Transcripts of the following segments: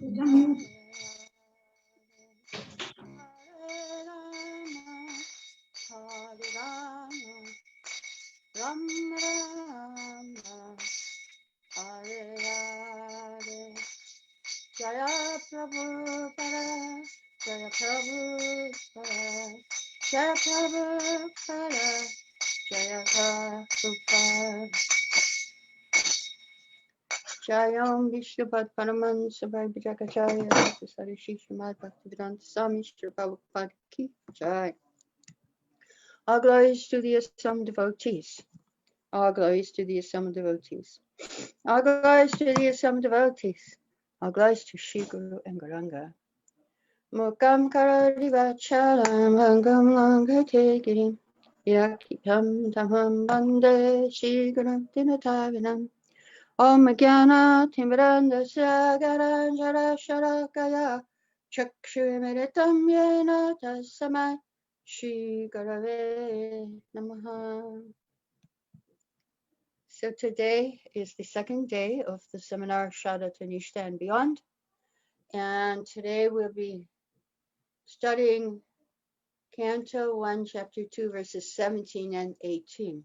Jaya Prabhupada, Jaya Prabhupada, Jaya Prabhupada, Jaya Prabhupada. Jayam Vishnupat Paraman Sabai Bhajakacharya Sari Srimad Bhaktivedanta Swami Srila Prabhupada Ki Jai. All glories to the assembled devotees. All glories to the assembled devotees. All glories to the assembled devotees. All glories to Shri Guru and Gauranga. Mukam karadi vachalam hangam langate girim yakipam tamam bande Shri Guru dinatavinam. Om Jnana Timbranda Sagaranjara Sharakaya Chakshumiritam Yena Tasamai Shri Gurave Namaha. So today is the second day of the seminar Sraddha to Nishtha and Beyond. And today we'll be studying Canto 1, Chapter 2, verses 17 and 18.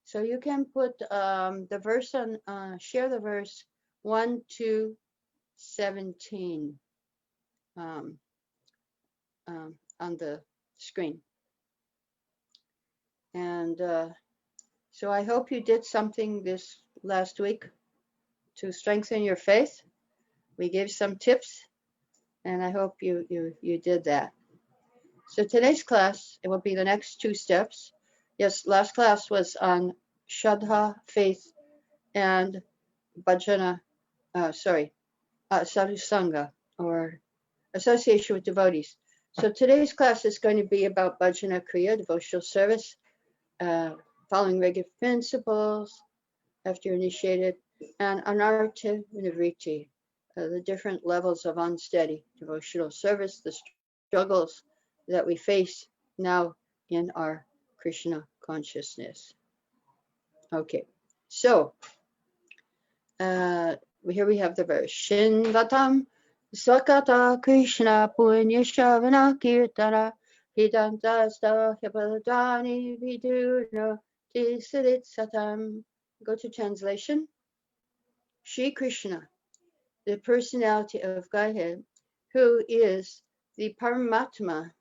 So you can put the verse on, share the verse 1 to 17 on the screen. And so I hope you did something this last week to strengthen your faith. We gave some tips, and I hope you did that. So today's class, it will be the next 2 steps. Yes, last class was on Shraddha, faith, and bhajana, sadhusanga, or association with devotees. So today's class is going to be about bhajana kriya, devotional service, following regular principles after you're initiated, and anartha nivritti, the different levels of unsteady devotional service, the struggles that we face now in our Krishna consciousness. Okay, so here we have the verse. Shinvatam Swakata Krishna Punya Shavana Kirtana Hidantasta Hipaladani Viduna Tisirit Satam. Go to translation. Shri Krishna, the personality of Godhead, who is the Paramatma,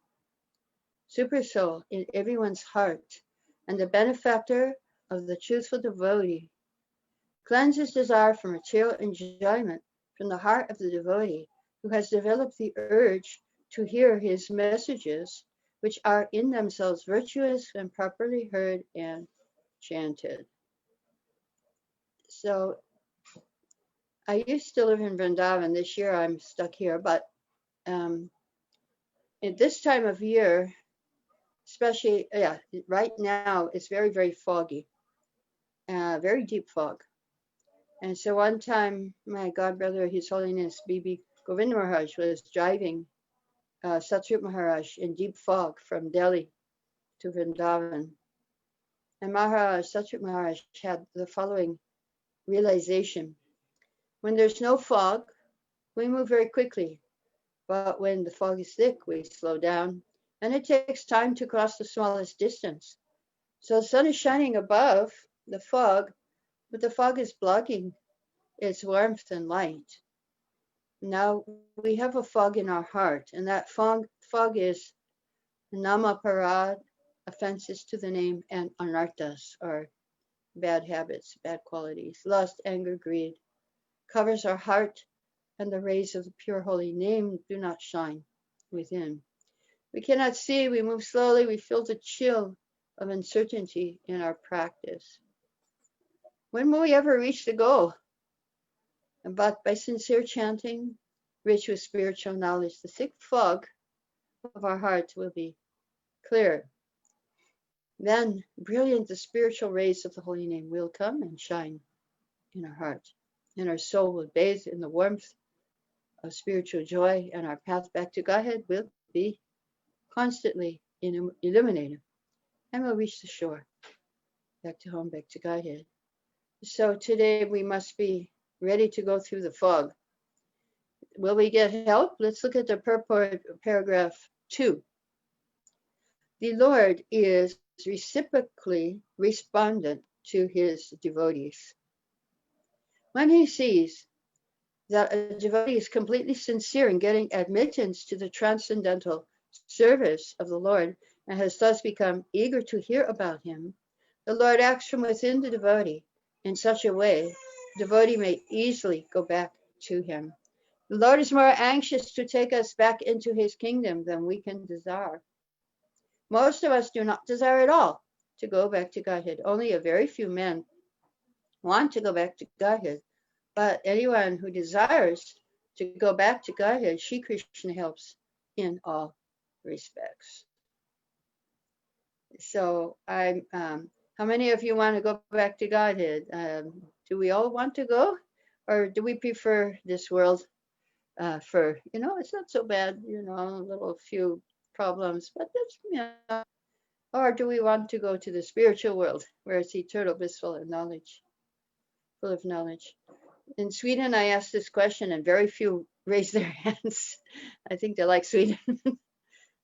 super soul in everyone's heart, and the benefactor of the truthful devotee, cleanses desire for material enjoyment from the heart of the devotee who has developed the urge to hear his messages, which are in themselves virtuous when properly heard and chanted. So I used to live in Vrindavan. This year I'm stuck here, but at this time of year, especially, right now, it's very, very foggy, very deep fog. And so one time, my godbrother, His Holiness Bibi Govinda Maharaj, was driving Satyrup Maharaj in deep fog from Delhi to Vrindavan. And Satyrup Maharaj had the following realization. When there's no fog, we move very quickly. But when the fog is thick, we slow down. And it takes time to cross the smallest distance. So the sun is shining above the fog, but the fog is blocking its warmth and light. Now we have a fog in our heart, and that fog is namaparad, offenses to the name, and anarthas, or bad habits, bad qualities, lust, anger, greed, covers our heart, and the rays of the pure holy name do not shine within. We cannot see, we move slowly, we feel the chill of uncertainty in our practice. When will we ever reach the goal? But by sincere chanting, rich with spiritual knowledge, the thick fog of our hearts will be clear. Then brilliant the spiritual rays of the holy name will come and shine in our heart. And our soul will bathe in the warmth of spiritual joy, and our path back to Godhead will be constantly illuminated. And we'll reach the shore, back to home, back to Godhead. So today we must be ready to go through the fog. will we get help? Let's look at the purport, paragraph 2. The Lord is reciprocally respondent to his devotees. When he sees that a devotee is completely sincere in getting admittance to the transcendental service of the Lord and has thus become eager to hear about him, the Lord acts from within the devotee in such a way the devotee may easily go back to him. The Lord is more anxious to take us back into his kingdom than we can desire. Most of us do not desire at all to go back to Godhead. Only a very few men want to go back to Godhead. But anyone who desires to go back to Godhead, Shri Krishna helps in all respects. So how many of you want to go back to Godhead? Do we all want to go? Or do we prefer this world for, it's not so bad, a little few problems, but that's, or do we want to go to the spiritual world where it's eternal, blissful, and knowledge, full of knowledge? In Sweden, I asked this question and very few raised their hands. I think they like Sweden.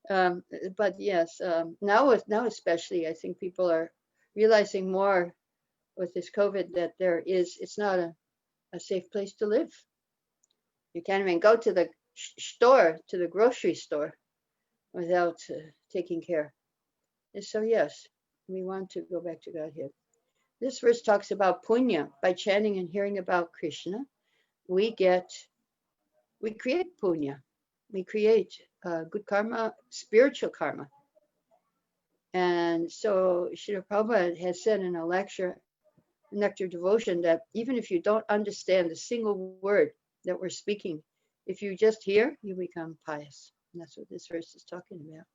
But yes, now especially, I think people are realizing more with this COVID that it's not a safe place to live. You can't even go to the store, to the grocery store, without taking care. And so yes, we want to go back to Godhead. This verse talks about punya. By chanting and hearing about Krishna, we create punya. We create good karma, spiritual karma. And so Srila Prabhupada has said in a lecture, Nectar Devotion, that even if you don't understand a single word that we're speaking, if you just hear, you become pious. And that's what this verse is talking about.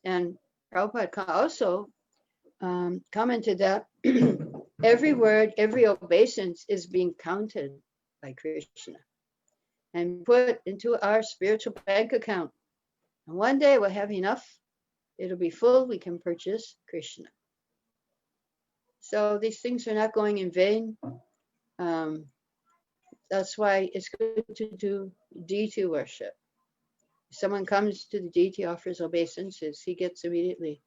And Prabhupada also commented that every word, every obeisance is being counted by Krishna and put into our spiritual bank account. And one day we'll have enough. It'll be full. We can purchase Krishna. So these things are not going in vain. That's why it's good to do deity worship. If someone comes to the deity, offers obeisances, he gets immediately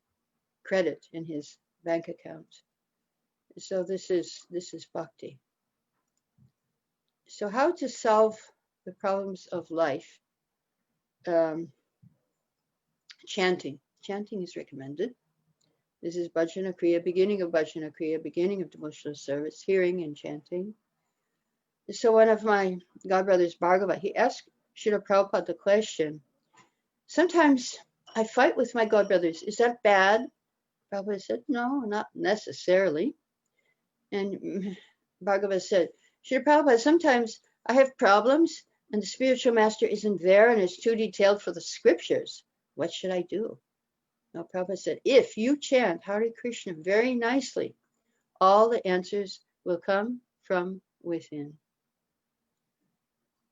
credit in his bank account. So this is bhakti. So how to solve the problems of life? Chanting. Chanting is recommended. This is Bhajana Kriya, beginning of Bhajana Kriya, beginning of devotional service, hearing and chanting. So one of my godbrothers, Bhargava, he asked Srila Prabhupada the question, sometimes I fight with my godbrothers. Is that bad? Prabhupada said, no, not necessarily. And Bhargava said, Srila Prabhupada, sometimes I have problems and the spiritual master isn't there and it's too detailed for the scriptures. What should I do? Now Prabhupada said, if you chant Hare Krishna very nicely, all the answers will come from within.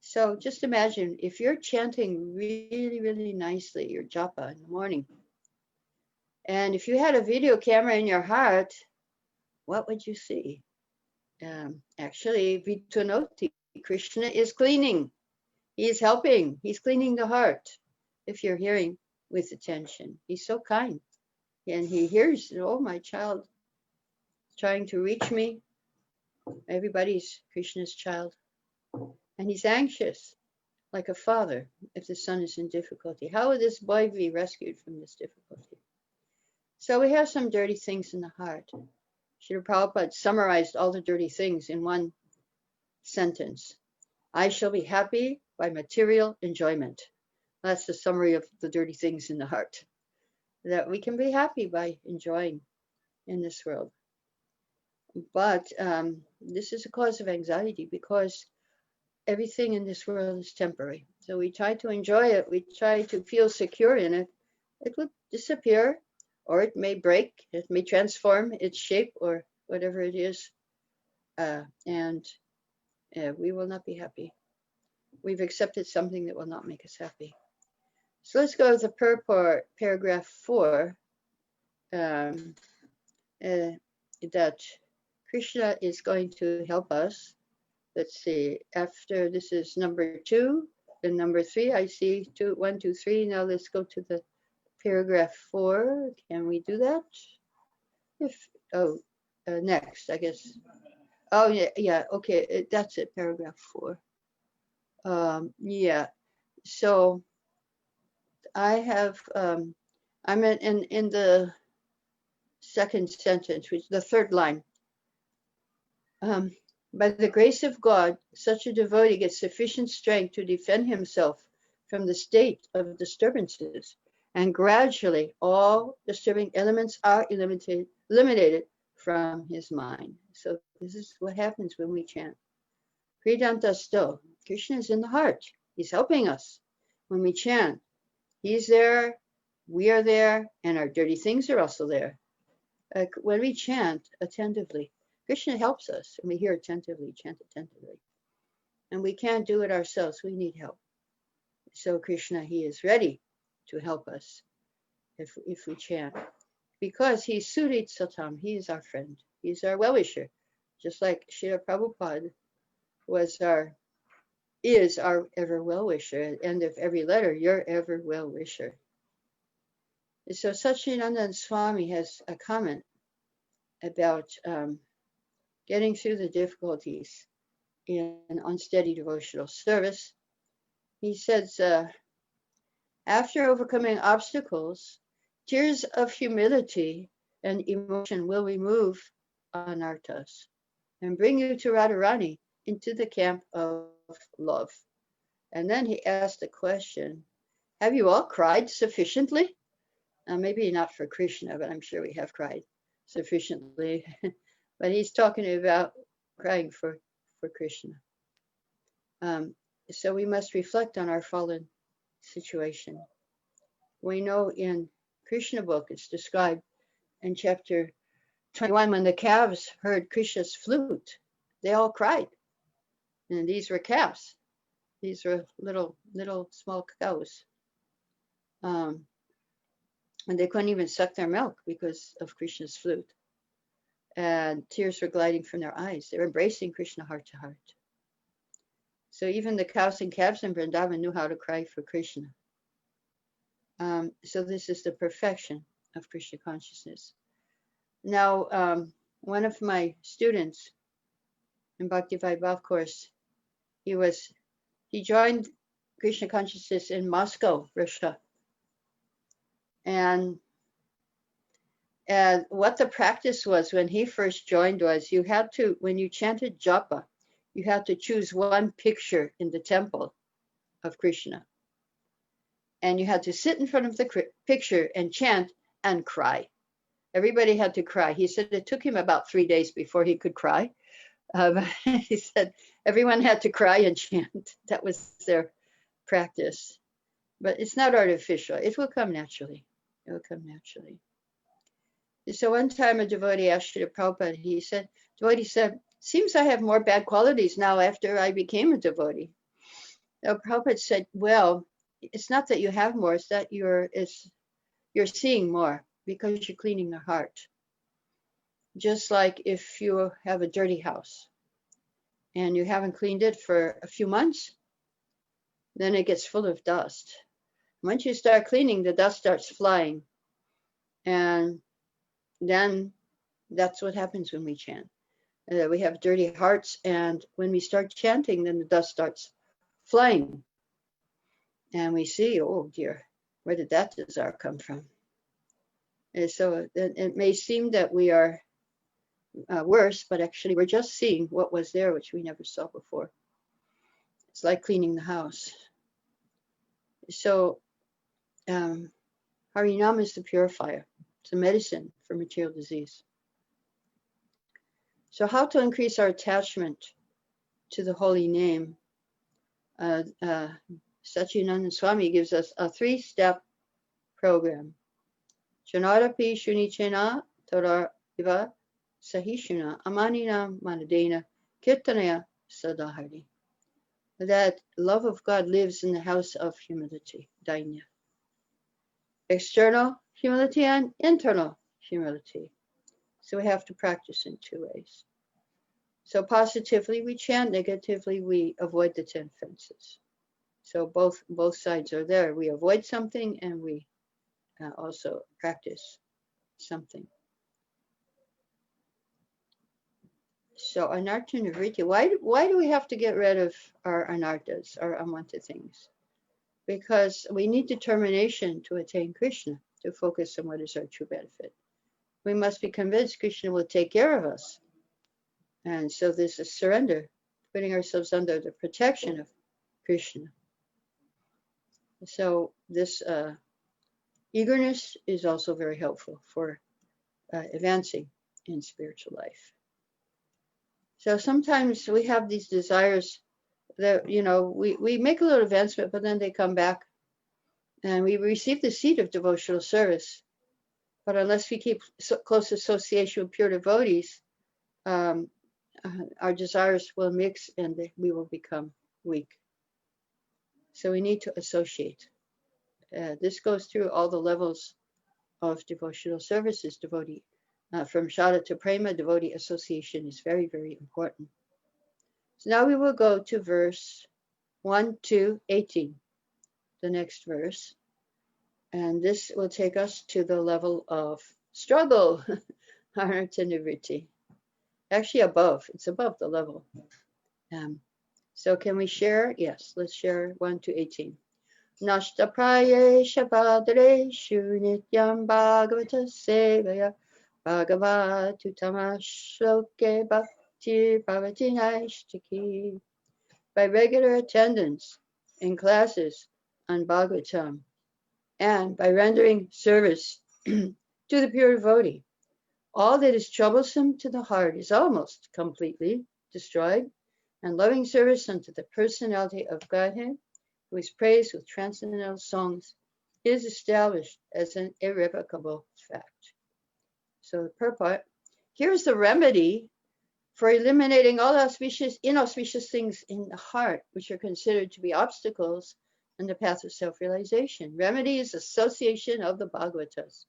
So just imagine if you're chanting really, really nicely, your japa in the morning, and if you had a video camera in your heart, what would you see? Actually, Vitunoti, Krishna is cleaning. He is helping. He's cleaning the heart. If you're hearing with attention, he's so kind. And he hears, oh, my child is trying to reach me. Everybody's Krishna's child. And he's anxious, like a father, if the son is in difficulty. How will this boy be rescued from this difficulty? So we have some dirty things in the heart. Srila Prabhupada summarized all the dirty things in one sentence. I shall be happy by material enjoyment. That's the summary of the dirty things in the heart. That we can be happy by enjoying in this world. But this is a cause of anxiety because everything in this world is temporary. So we try to enjoy it. We try to feel secure in it. It will disappear, or it may break. It may transform its shape or whatever it is. And we will not be happy. We've accepted something that will not make us happy. So let's go to the purport, paragraph 4, that Krishna is going to help us let's see, after this is number 2 and number 3, I see 2, 1, 2, 3. Now let's go to the paragraph 4. Can we do that? Next, I guess. Oh, yeah, okay, that's it, paragraph 4. Yeah, so I have, I'm in the second sentence, which is the third line. By the grace of God, such a devotee gets sufficient strength to defend himself from the state of disturbances, and gradually all disturbing elements are eliminated from his mind. So this is what happens when we chant. Vedanta sto. Krishna is in the heart. He's helping us. When we chant, he's there, we are there, and our dirty things are also there. When we chant attentively, Krishna helps us, and we hear attentively, chant attentively. And we can't do it ourselves. We need help. So Krishna, he is ready to help us if we chant. Because he's Surit Satam, he is our friend. He's our well-wisher. Just like Srila Prabhupada is our ever well-wisher. At the end of every letter, your ever well-wisher. So Satchidananda Swami has a comment about getting through the difficulties in unsteady devotional service. He says, after overcoming obstacles, tears of humility and emotion will remove anarthas and bring you to Radharani into the camp of love. And then he asked a question, have you all cried sufficiently? Maybe not for Krishna, but I'm sure we have cried sufficiently. But he's talking about crying for Krishna. So we must reflect on our fallen situation. We know in Krishna book, it's described in chapter 21, when the calves heard Krishna's flute, they all cried. And these were calves. These were little small cows. And they couldn't even suck their milk because of Krishna's flute. And tears were gliding from their eyes. They were embracing Krishna heart to heart. So even the cows and calves in Vrindavan knew how to cry for Krishna. So this is the perfection of Krishna consciousness. Now, one of my students in Bhakti Vaibhava course, he joined Krishna consciousness in Moscow, Russia. And what the practice was when he first joined was you had to, when you chanted japa, you had to choose one picture in the temple of Krishna. And you had to sit in front of the picture and chant and cry. Everybody had to cry. He said it took him about 3 days before he could cry. He said everyone had to cry and chant. That was their practice. But it's not artificial. It will come naturally. It will come naturally. So one time a devotee asked Srila Prabhupada, devotee said, seems I have more bad qualities now after I became a devotee. Now Prabhupada said, well, it's not that you have more, it's that you're seeing more because you're cleaning the heart. Just like if you have a dirty house and you haven't cleaned it for a few months, then it gets full of dust. Once you start cleaning, the dust starts flying. And then that's what happens when we chant. We have dirty hearts, and when we start chanting, then the dust starts flying. And we see, oh dear, where did that desire come from? And so it may seem that we are worse, but actually we're just seeing what was there, which we never saw before. It's like cleaning the house. So Harinam is the purifier. It's a medicine for material disease. So how to increase our attachment to the holy name? Satchidananda Swami gives us a 3-step program. Janarapi Shunichena Tora Iva Sahishuna Amanina Manadena Kirtanaya Sadahari. That love of God lives in the house of humility, dainya. External humility and internal humility. So we have to practice in 2 ways. So positively we chant, negatively we avoid the 10 offenses. So both sides are there. We avoid something and we also practice something. So anartha nivritti, why do we have to get rid of our anarthas, our unwanted things? Because we need determination to attain Krishna, to focus on what is our true benefit. We must be convinced Krishna will take care of us. And so this is surrender, putting ourselves under the protection of Krishna. So this eagerness is also very helpful for advancing in spiritual life. So sometimes we have these desires that, we make a little advancement, but then they come back and we receive the seed of devotional service. But unless we keep close association with pure devotees, our desires will mix and we will become weak. So we need to associate. This goes through all the levels of devotional services, devotee. From Shraddha to Prema, devotee association is very, very important. So now we will go to verse 1 to 18, the next verse. And this will take us to the level of struggle, anartha nivritti. Actually it's above the level. So can we share? Yes, let's share 1 to 18. Nishtha prayesha padreshu nityam bhagavata sevaya bhagavatu shloke bhakti bhavati naishtaki. By regular attendance in classes on Bhagavatam and by rendering service to the pure devotee, all that is troublesome to the heart is almost completely destroyed, and loving service unto the personality of Godhead, who is praised with transcendental songs, is established as an irrevocable fact. So the purport, here's the remedy for eliminating all inauspicious things in the heart, which are considered to be obstacles in the path of self-realization. Remedy is association of the Bhagavatas.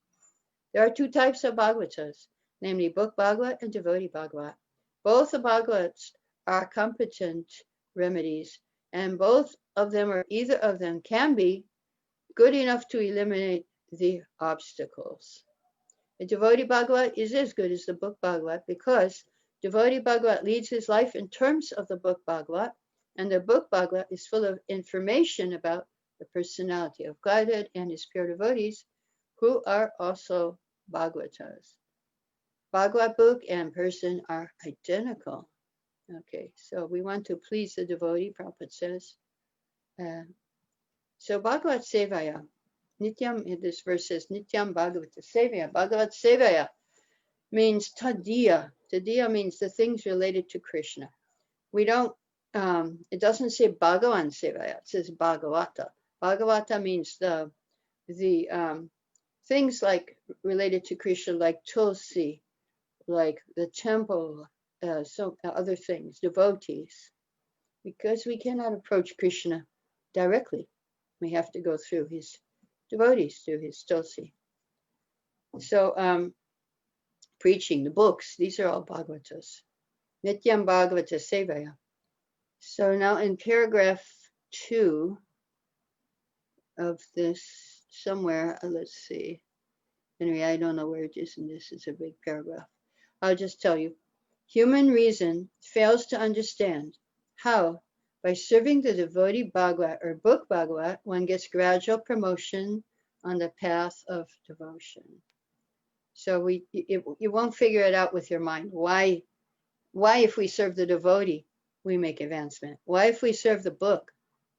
There are 2 types of Bhagavatas, namely book Bhagavat and devotee Bhagavat. Both the Bhagavats are competent remedies, and both of them, or either of them, can be good enough to eliminate the obstacles. The devotee Bhagavat is as good as the book Bhagavat because devotee Bhagavat leads his life in terms of the book Bhagavat, and the book Bhagavat is full of information about the personality of Godhead and his pure devotees, who are also Bhagavatas. Bhagavat book and person are identical. Okay, so we want to please the devotee, Prabhupada says. So Bhagavat Sevaya, Nityam, this verse says, Nityam Bhagavata Sevaya. Bhagavat Sevaya means Tadiya. Tadiya means the things related to Krishna. We don't, it doesn't say Bhagavan Sevaya, it says Bhagavata. Bhagavata means the things like related to Krishna, like Tulsi, like the temple, other things, devotees. Because we cannot approach Krishna directly. We have to go through his devotees, through his Tulsi. So preaching, the books, these are all Bhagavatas. Nityam Bhagavata Sevaya. So now in paragraph 2 of this, somewhere, let's see. Anyway, I don't know where it is in this. It's a big paragraph. I'll just tell you. Human reason fails to understand how, by serving the devotee Bhagavat or book Bhagavat, one gets gradual promotion on the path of devotion. So you won't figure it out with your mind. Why if we serve the devotee, we make advancement? Why if we serve the book,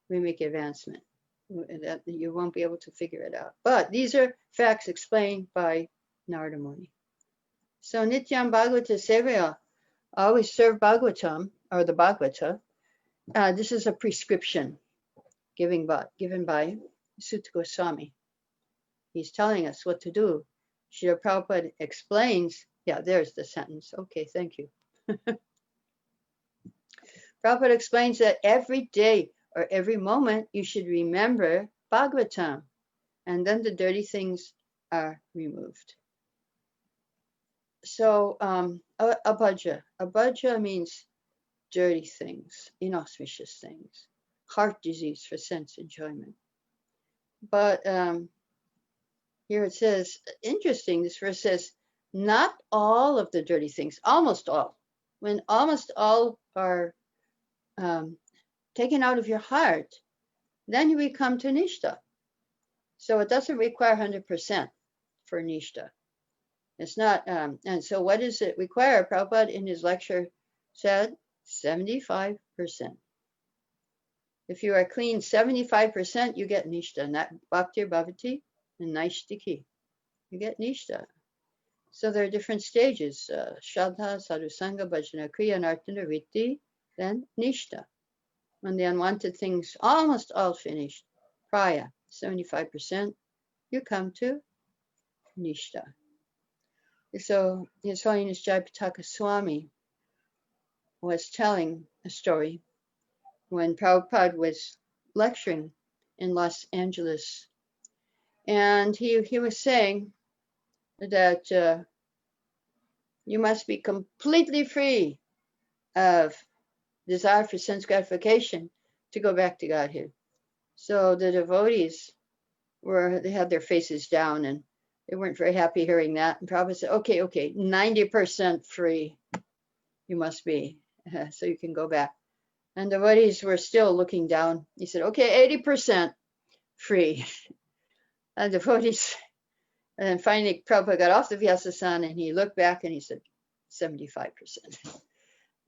we make advancement? That you won't be able to figure it out. But these are facts explained by Narada Muni. So Nityam Bhagavata Sevaya, always serve Bhagavatam, or the Bhagavata. This is a prescription given by Sutta Goswami. He's telling us what to do. Srila Prabhupada explains, there's the sentence. Okay, thank you. Prabhupada explains that every day or every moment you should remember Bhagavatam, and then the dirty things are removed. So abhaja means dirty things, inauspicious things, heart disease for sense enjoyment. But here it says, interesting, this verse says, not all of the dirty things, almost all. When almost all are taken out of your heart, then you become to Nishtha. So it doesn't require 100% for Nishtha. It's not, and so what does it require? Prabhupada in his lecture said 75%. If you are clean 75%, you get Nishtha, not Bhakti Bhavati and Naishtiki. You get Nishtha. So there are different stages, Shraddha, Sadhusanga, Bhajana, Kriya, Nartana, Vritti, then Nishtha. When the unwanted things almost all finished, Praya, 75%, you come to Nishtha. So His Holiness Jayapataka Swami was telling a story when Prabhupada was lecturing in Los Angeles. And he was saying that you must be completely free of desire for sense gratification to go back to Godhead. So the devotees they had their faces down and they weren't very happy hearing that. And Prabhupada said, okay, 90% free you must be, so you can go back. And the devotees were still looking down. He said, okay, 80% free. And the devotees, and then finally Prabhupada got off the Vyasasana and he looked back and he said, 75%.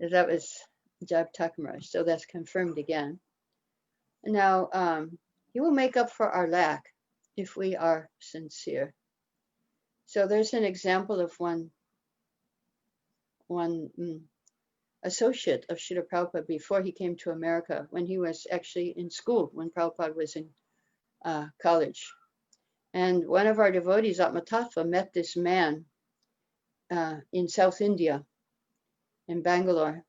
That was Jayapataka Maharaj. So that's confirmed again. Now, he will make up for our lack if we are sincere. So there's an example of one associate of Srila Prabhupada before he came to America, when he was actually in school, when Prabhupada was in college. And one of our devotees, Atmatattva, met this man in South India, in Bangalore.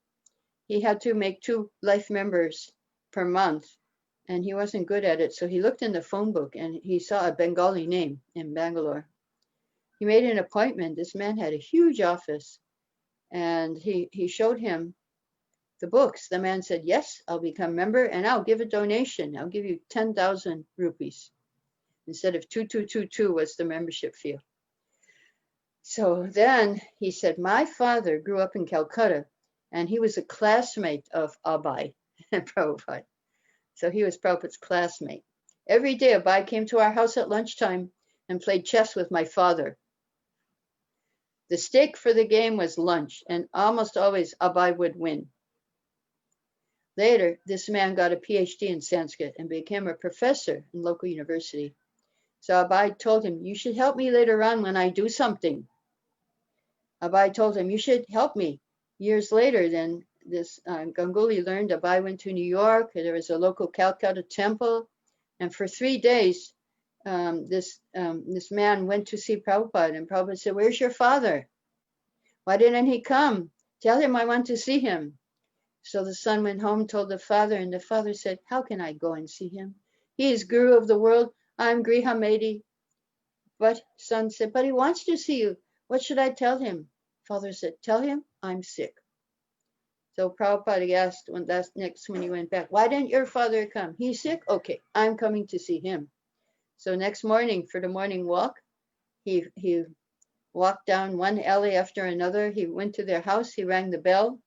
He had to make 2 life members per month, and he wasn't good at it. So he looked in the phone book and he saw a Bengali name in Bangalore. He made an appointment. This man had a huge office, and he showed him the books. The man said, yes, I'll become member and I'll give a donation. I'll give you 10,000 rupees. Instead of 2222 was the membership fee. So then he said, my father grew up in Calcutta and he was a classmate of Abhay and Prabhupada. So he was Prabhupada's classmate. Every day Abhay came to our house at lunchtime and played chess with my father. The stake for the game was lunch, and almost always Abhay would win. Later, this man got a PhD in Sanskrit and became a professor in local university. So Abhay told him, you should help me later on when I do something. Abhay told him, you should help me. Years later, then this Ganguly learned Abhay went to New York. There was a local Calcutta temple. And for 3 days, this man went to see Prabhupada. And Prabhupada said, where's your father? Why didn't he come? Tell him I want to see him. So the son went home, told the father, and the father said, how can I go and see him? He is guru of the world. I'm Grihamedi. But son said, but he wants to see you. What should I tell him? Father said, tell him I'm sick. So Prabhupada asked when he went back, why didn't your father come? He's sick? Okay, I'm coming to see him. So next morning for the morning walk, he walked down one alley after another. He went to their house, he rang the bell,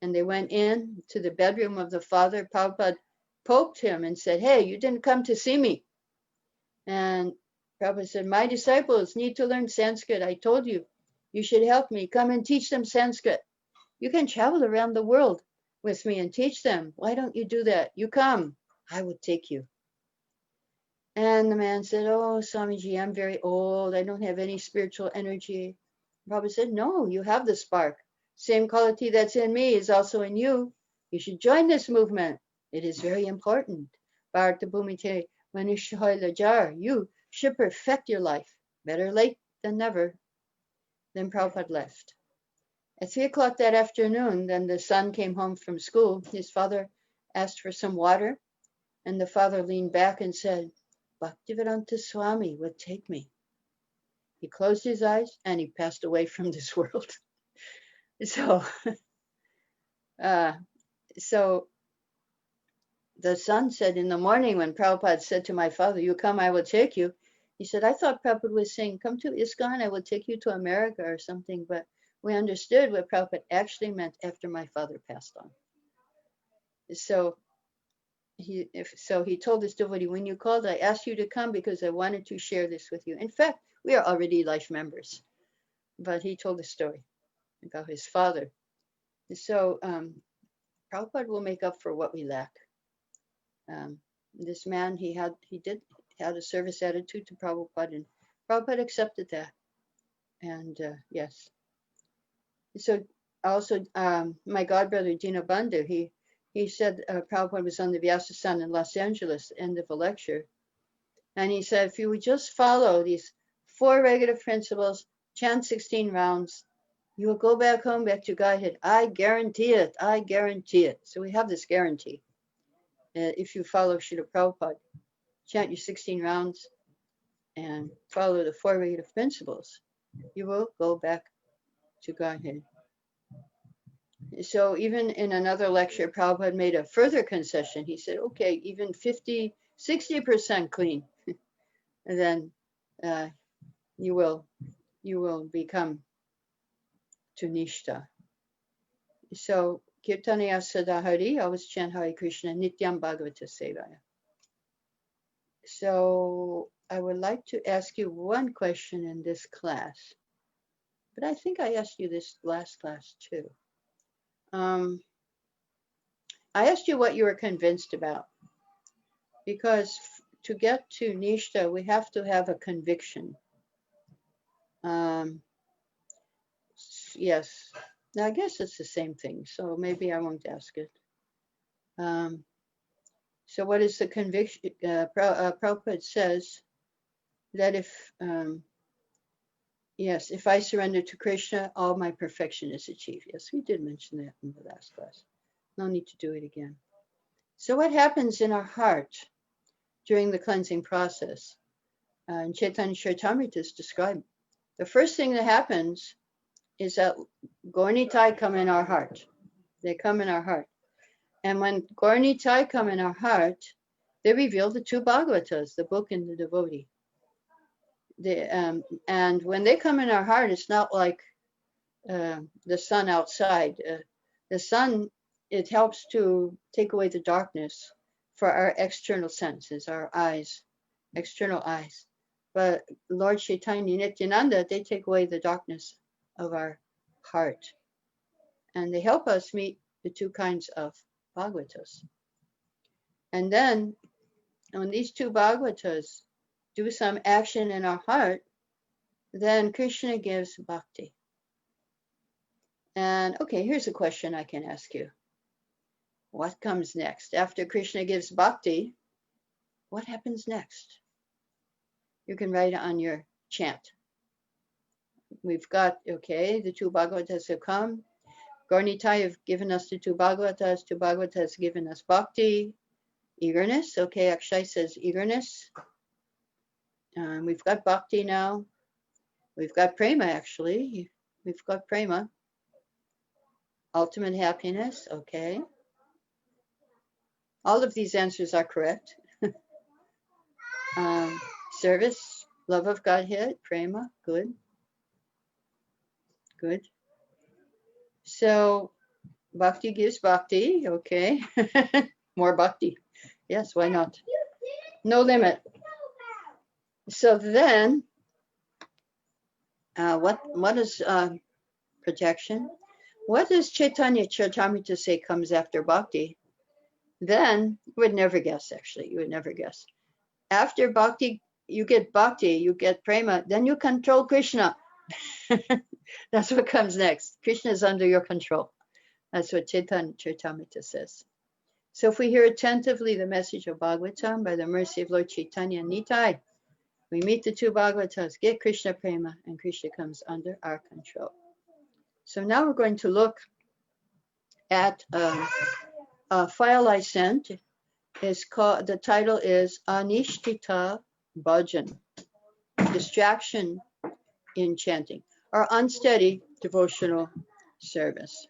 and they went in to the bedroom of the father. Prabhupada poked him and said, hey, you didn't come to see me. And Prabhupada said, my disciples need to learn Sanskrit. I told you, you should help me. Come and teach them Sanskrit. You can travel around the world with me and teach them. Why don't you do that? You come, I will take you. And the man said, oh, Swamiji, I'm very old. I don't have any spiritual energy. Prabhupada said, no, you have the spark. Same quality that's in me is also in you. You should join this movement. It is very important. Bharata Bhumite Manushoy Lajar. You should perfect your life. Better late than never. Then Prabhupada left. At 3 o'clock that afternoon, then the son came home from school. His father asked for some water, and the father leaned back and said, Bhaktivedanta Swami would take me. He closed his eyes and he passed away from this world. So, so the son said in the morning when Prabhupada said to my father, "You come, I will take you." He said, "I thought Prabhupada was saying, come to ISKCON, I will take you to America or something." But we understood what Prabhupada actually meant after my father passed on. So he told this devotee, "When you called, I asked you to come because I wanted to share this with you." In fact, we are already life members. But he told the story about his father. So Prabhupada will make up for what we lack. This man, he had a service attitude to Prabhupada, and Prabhupada accepted that. And yes. So also my godbrother Dinabandhu, he said Prabhupada was on the Vyasa-san in Los Angeles, end of a lecture. And he said, if you would just follow these 4 regulative principles, chant 16 rounds, you will go back home, back to Godhead. I guarantee it. I guarantee it. So we have this guarantee. If you follow Srila Prabhupada, chant your 16 rounds and follow the 4 regulative principles, you will go back to Godhead. So even in another lecture, Prabhupada made a further concession. He said, okay, even 50, 60% clean, and then you will become to Nishtha. So Kirtanaya Sadahari, always chant Hare Krishna, Nityam Bhagavata Sevaya. So I would like to ask you one question in this class, but I think I asked you this last class too. I asked you what you were convinced about, because to get to Nishtha, we have to have a conviction. Yes, now I guess it's the same thing, so maybe I won't ask it. So what is the conviction? Prabhupada says that if I surrender to Krishna, all my perfection is achieved. Yes, we did mention that in the last class. No need to do it again. So what happens in our heart during the cleansing process? And Chaitanya Charitamrita is described. The first thing that happens is that Gaura-Nitai come in our heart. They come in our heart. And when Gaura-Nitai come in our heart, they reveal the 2 Bhagavatas, the book and the devotee. And when they come in our heart, it's not like the sun outside. The sun, it helps to take away the darkness for our external senses, our eyes, external eyes. But Lord Chaitanya Nityananda, they take away the darkness of our heart. And they help us meet the 2 kinds of Bhagavatas. And then when these 2 Bhagavatas do some action in our heart, then Krishna gives bhakti. And okay, here's a question I can ask you. What comes next? After Krishna gives bhakti, what happens next? You can write it on your chant. We've got, okay, the 2 Bhagavatas have come. Gaura-Nitai have given us the 2 Bhagavatas. 2 Bhagavatas have given us bhakti, eagerness. Okay, Akshay says eagerness. We've got bhakti now. We've got prema, actually. We've got prema. Ultimate happiness, okay. All of these answers are correct. Service, love of Godhead, prema, good. Good. So bhakti gives bhakti, okay. More bhakti. Yes, why not? No limit. So then, what is protection? What does Chaitanya Charitamrita say comes after bhakti? Then you would never guess, actually. You would never guess. After bhakti, you get prema, then you control Krishna. That's what comes next. Krishna is under your control. That's what Chaitanya Charitamrita says. So if we hear attentively the message of Bhagavatam by the mercy of Lord Chaitanya Nitai, we meet the 2 Bhagavatas, get Krishna prema, and Krishna comes under our control. So now we're going to look at a file I sent. The title is Anishtita Bhajan, distraction in chanting or unsteady devotional service.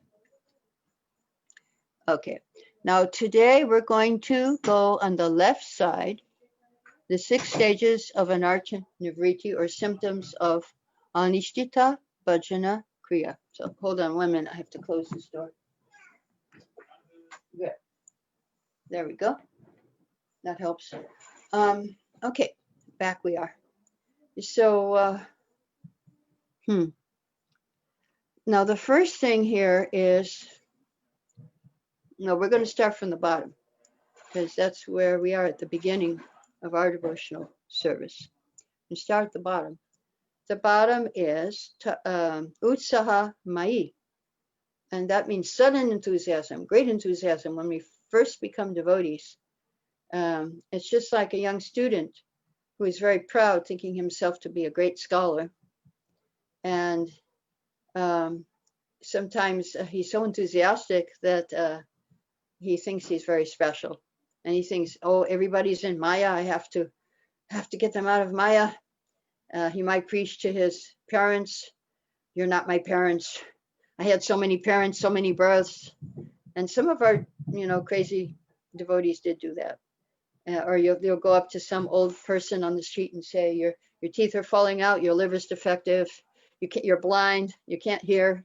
Okay, now today we're going to go on the left side, the 6 stages of anartha nivriti, or symptoms of anishtita bhajana kriya. So hold on 1 minute, I have to close this door. Good. There we go. That helps. Okay, back we are. So, now the first thing here is, no, we're going to start from the bottom, because that's where we are at the beginning of our devotional service. We start at the bottom. The bottom is utsaha mai, and that means sudden enthusiasm, great enthusiasm. When we first become devotees, it's just like a young student who is very proud, thinking himself to be a great scholar. And sometimes he's so enthusiastic that he thinks he's very special. And he thinks, oh, everybody's in Maya. I have to get them out of Maya. He might preach to his parents. You're not my parents. I had so many parents, so many births. And some of our, crazy devotees did do that. Or they'll go up to some old person on the street and say, your teeth are falling out, your liver's defective, you're blind, you can't hear,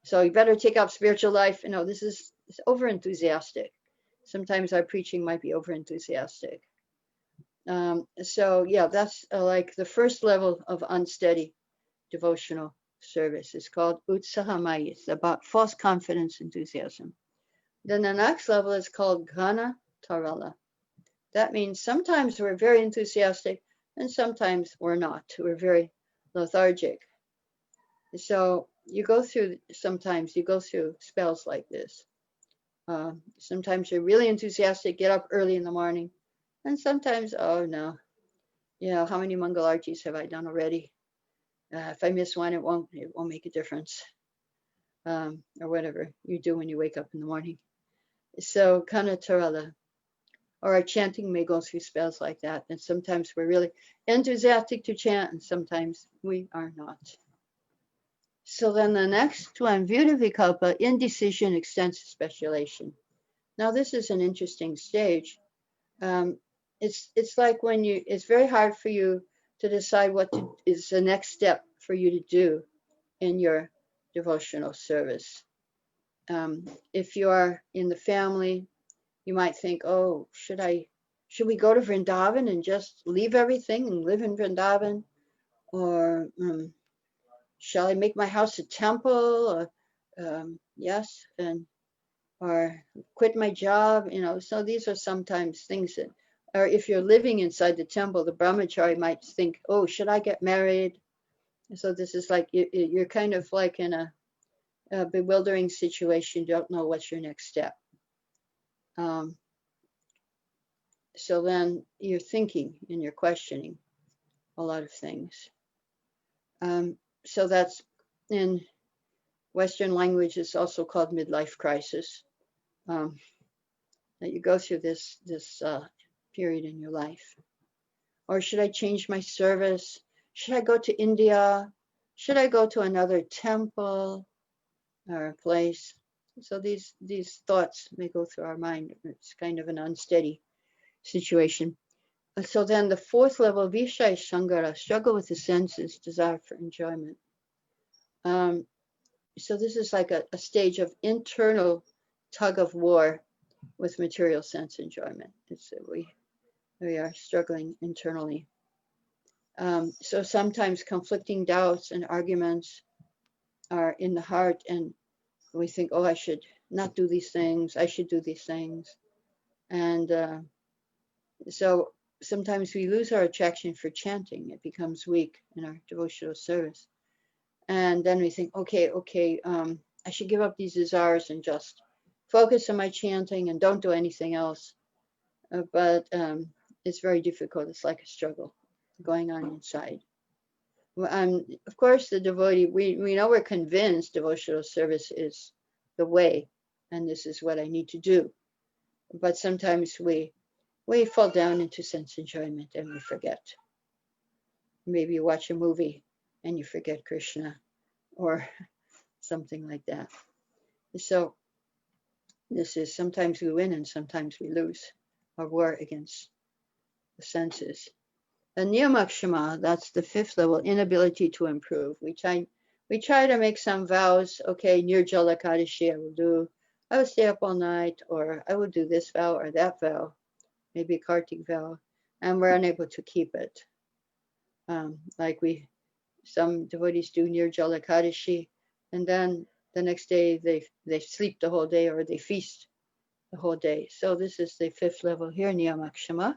so you better take up spiritual life. This is over enthusiastic. Sometimes our preaching might be over enthusiastic. So yeah, that's like the first level of unsteady devotional service. It's called utsahamaya. It's about false confidence, enthusiasm. Then the next level is called ghana tarala. That means sometimes we're very enthusiastic and sometimes we're not. We're very lethargic. So sometimes you go through spells like this. Sometimes you're really enthusiastic, get up early in the morning, and sometimes, oh no, how many Mangal Artis have I done already? If I miss one, it won't make a difference, or whatever you do when you wake up in the morning. So Ghana Tarala, or our chanting may go through spells like that, and sometimes we're really enthusiastic to chant, and sometimes we are not. So then the next one, Vyuta Vikalpa, indecision, extensive speculation. Now this is an interesting stage. It's like when it's very hard for you to decide what is the next step for you to do in your devotional service. If you are in the family, you might think, oh, should we go to Vrindavan and just leave everything and live in Vrindavan? Or shall I make my house a temple? Or yes, or quit my job? So these are sometimes things that, or if you're living inside the temple, the brahmachari might think, oh, should I get married? So this is like you're kind of like in a bewildering situation. You don't know what's your next step. So then you're thinking and you're questioning a lot of things. So that's in Western language, it's also called midlife crisis. That you go through this period in your life. Or should I change my service? Should I go to India? Should I go to another temple or a place? So these thoughts may go through our mind. It's kind of an unsteady situation. So then the fourth level, Vishaya Sangara, struggle with the senses, desire for enjoyment. So this is like a stage of internal tug of war with material sense enjoyment. It's we are struggling internally. So sometimes conflicting doubts and arguments are in the heart, and we think, oh, I should not do these things, I should do these things. And so sometimes we lose our attraction for chanting. It becomes weak in our devotional service. And then we think, okay, I should give up these desires and just focus on my chanting and don't do anything else. But it's very difficult. It's like a struggle going on inside. Of course, the devotee, we know, we're convinced devotional service is the way, and this is what I need to do. But sometimes we fall down into sense enjoyment and we forget. Maybe you watch a movie and you forget Krishna or something like that. So this is sometimes we win and sometimes we lose our war against the senses. The Niyamakshama, that's the fifth level, inability to improve. We try to make some vows. Okay, Nirjala Kadashi I will stay up all night, or I will do this vow or that vow, maybe Kartik vow, and we're unable to keep it. Like some devotees do Nirjala Kadashi, and then the next day they sleep the whole day or they feast the whole day. So this is the fifth level here, Niyamakshama.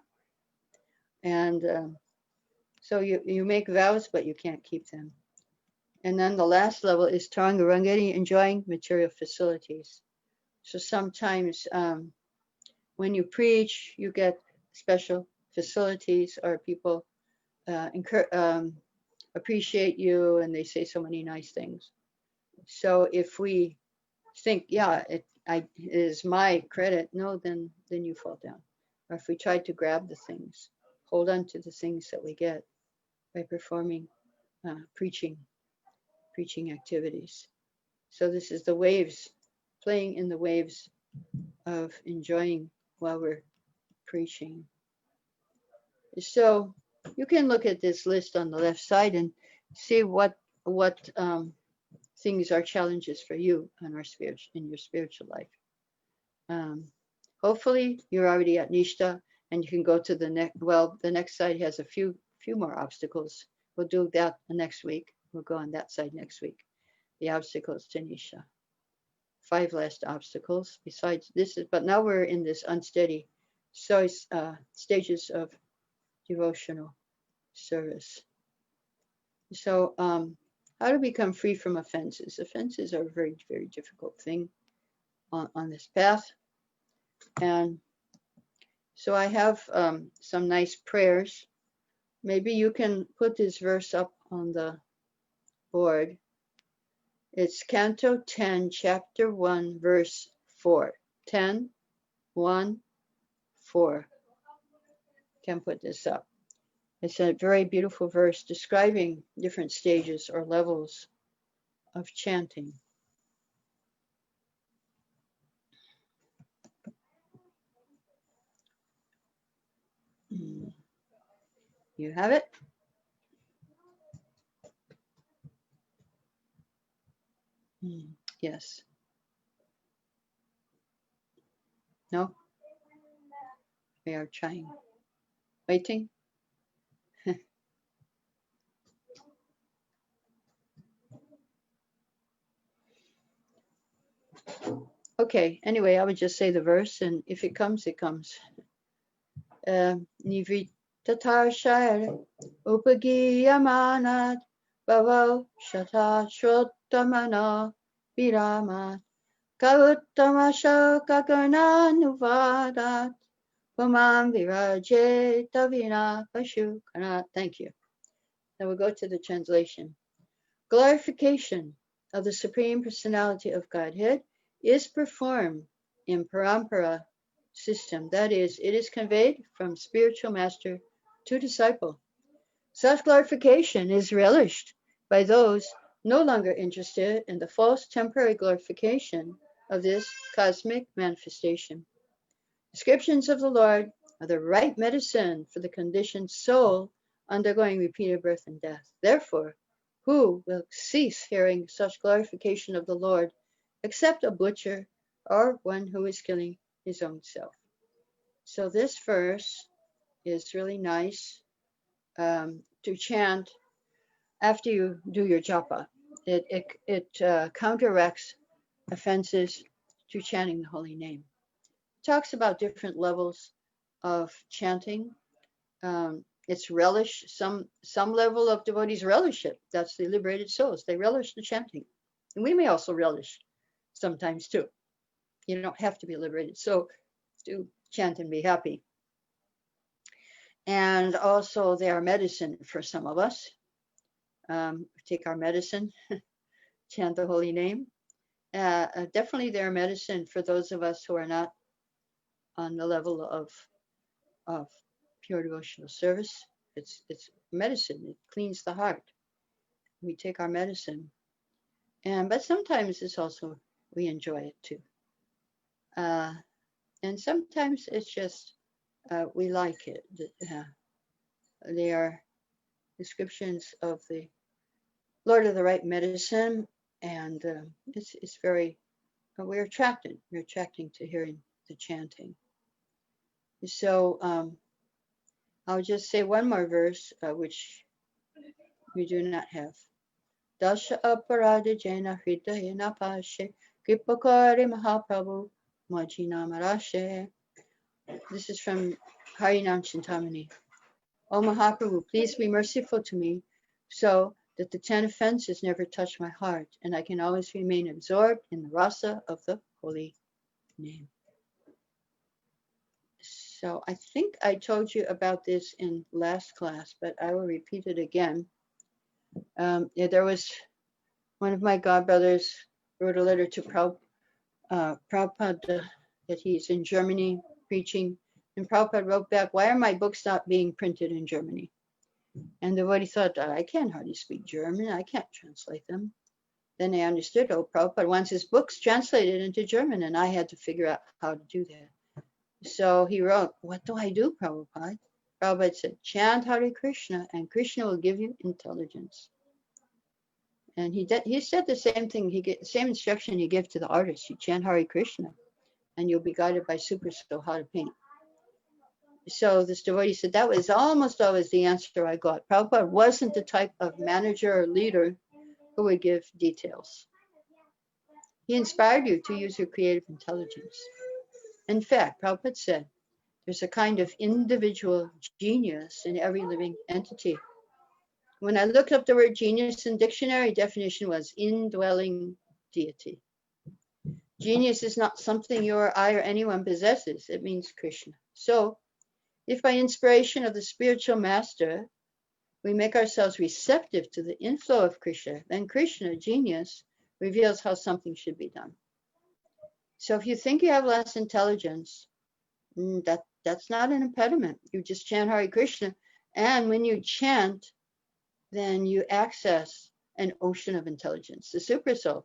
And so you make vows, but you can't keep them. And then the last level is Tarangarangani, enjoying material facilities. So sometimes when you preach, you get special facilities, or people appreciate you and they say so many nice things. So if we think, yeah, it is my credit, no, then you fall down. Or if we try to grab the things, hold on to the things that we get by performing preaching activities. So this is the waves, playing in the waves of enjoying while we're preaching. So you can look at this list on the left side and see what things are challenges for you in your spiritual life. Hopefully you're already at Nishtha and you can go to the next. Well, the next side has a few more obstacles. We'll do that next week. We'll go on that side next week. The obstacles to Nishtha. 5 last obstacles. Besides this but now we're in this unsteady stages of devotional service. So how to become free from offenses. Offenses are a very, very difficult thing on this path. And so I have some nice prayers. Maybe you can put this verse up on the board. It's Canto 10, Chapter 1, Verse 4. 10, 1, 4. Can put this up. It's a very beautiful verse describing different stages or levels of chanting. You have it? Yes. No? We are trying. Waiting? Okay, anyway, I would just say the verse, and if it comes, it comes. Nivrittatar shayar upagiyamanat bhavo shata shrottamana viramat kauttama shokagananuvadat pumam virajeta vina pashukanat. Thank you. Now we'll go to the translation. Glorification of the Supreme Personality of Godhead is performed in parampara system. That is, it is conveyed from spiritual master to disciple. Such glorification is relished by those no longer interested in the false temporary glorification of this cosmic manifestation. Descriptions of the Lord are the right medicine for the conditioned soul undergoing repeated birth and death. Therefore, who will cease hearing such glorification of the Lord except a butcher or one who is killing his own self? So this verse is really nice to chant after you do your japa. It counteracts offenses to chanting the holy name. It talks about different levels of chanting. It's relish. Some level of devotees relish it. That's the liberated souls. They relish the chanting. And we may also relish sometimes too. You don't have to be liberated. So do chant and be happy. And also they are medicine for some of us. Take our medicine, chant the holy name. Definitely they're medicine for those of us who are not on the level of pure devotional service. It's medicine. It cleans the heart. we take our medicine. But sometimes it's also, we enjoy it too. And sometimes it's just, we like it. They are descriptions of the Lord of the Right Medicine, and it's very, we're attracting to hearing the chanting. So I'll just say one more verse, which we do not have. Dasha aparada jena hridayena pashe kripakari mahaprabhu majina marashe. This is from Harinam Chintamani. O Mahaprabhu, please be merciful to me so that the 10 offenses never touch my heart and I can always remain absorbed in the rasa of the holy name. So I think I told you about this in last class, but I will repeat it again. There was one of my godbrothers wrote a letter to Prabhupada that he's in Germany preaching. And Prabhupada wrote back, why are my books not being printed in Germany? And the devotee thought, I can't hardly speak German. I can't translate them. Then they understood, Prabhupada wants his books translated into German, and I had to figure out how to do that. So he wrote, what do I do, Prabhupada? Prabhupada said, chant Hare Krishna, and Krishna will give you intelligence. And he said the same thing, same instruction he gave to the artist. You chant Hare Krishna, and you'll be guided by Super Soul how to paint. So this devotee said, that was almost always the answer I got. Prabhupada wasn't the type of manager or leader who would give details. He inspired you to use your creative intelligence. In fact, Prabhupada said, there's a kind of individual genius in every living entity. When I looked up the word genius in dictionary, definition was indwelling deity. Genius is not something you or I or anyone possesses. It means Krishna. So, if by inspiration of the spiritual master, we make ourselves receptive to the inflow of Krishna, then Krishna, genius, reveals how something should be done. So if you think you have less intelligence, that's not an impediment. You just chant Hare Krishna, and when you chant, then you access an ocean of intelligence. The Super Soul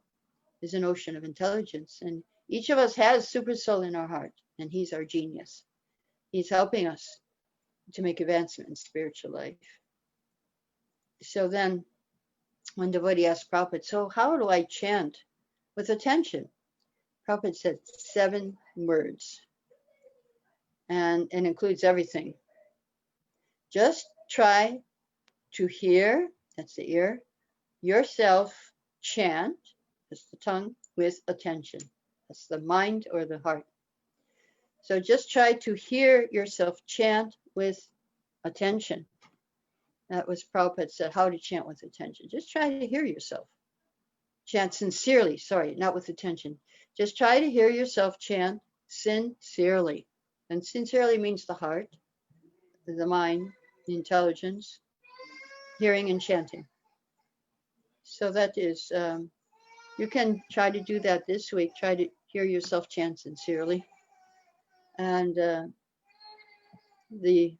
is an ocean of intelligence, and each of us has Super Soul in our heart, and he's our genius. He's helping us to make advancement in spiritual life. So then, when devotee asked Prabhupada, so how do I chant with attention? Prabhupada said 7 words, and it includes everything. Just try to hear, that's the ear, yourself chant, that's the tongue, with attention. That's the mind or the heart. So just try to hear yourself chant with attention. That was Prabhupada said, how to chant with attention. Just try to hear yourself. Chant sincerely, not with attention. Just try to hear yourself chant sincerely. And sincerely means the heart, the mind, the intelligence, hearing and chanting. So that is, you can try to do that this week. Try to hear yourself chant sincerely. And the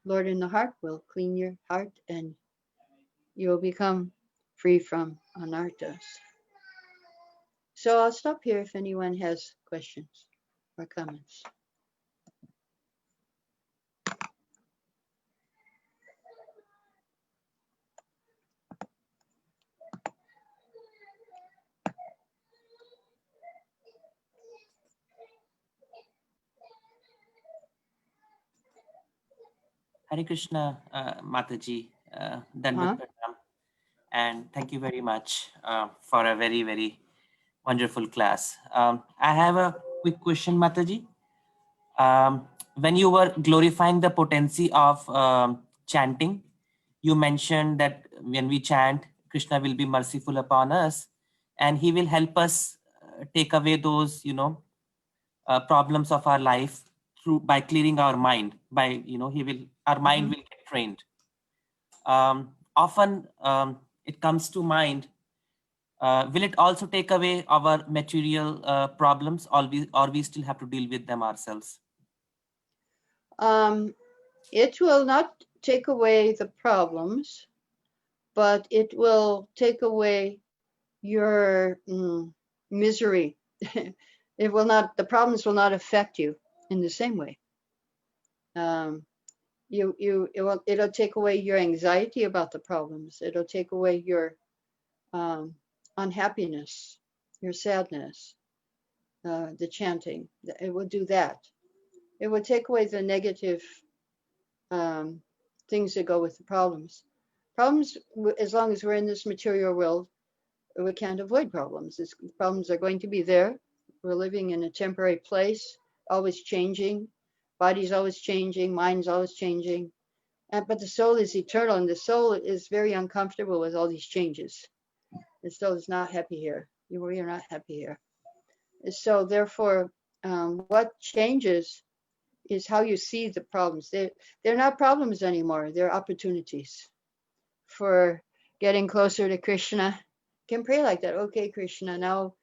Lord in the heart will clean your heart and you will become free from anarthas. So I'll stop here if anyone has questions or comments. Hare Krishna, Mataji, Dandavat Pranam, and thank you very much for a very, very wonderful class. I have a quick question, Mataji. When you were glorifying the potency of chanting, you mentioned that when we chant, Krishna will be merciful upon us, and he will help us take away those, problems of our life by clearing our mind. Our mind will get trained. Often it comes to mind, will it also take away our material problems, or we still have to deal with them ourselves? It will not take away the problems, but it will take away your misery. It will not, the problems will not affect you in the same way. It'll take away your anxiety about the problems. It'll take away your unhappiness, your sadness, the chanting. It will do that. It will take away the negative things that go with the problems. Problems, as long as we're in this material world, we can't avoid problems. Problems are going to be there. We're living in a temporary place, always changing. Body's always changing, mind's always changing. But the soul is eternal, and the soul is very uncomfortable with all these changes. The soul is not happy here. We are not happy here. So therefore, what changes is how you see the problems. They're not problems anymore. They're opportunities for getting closer to Krishna. You can pray like that. Okay, Krishna, now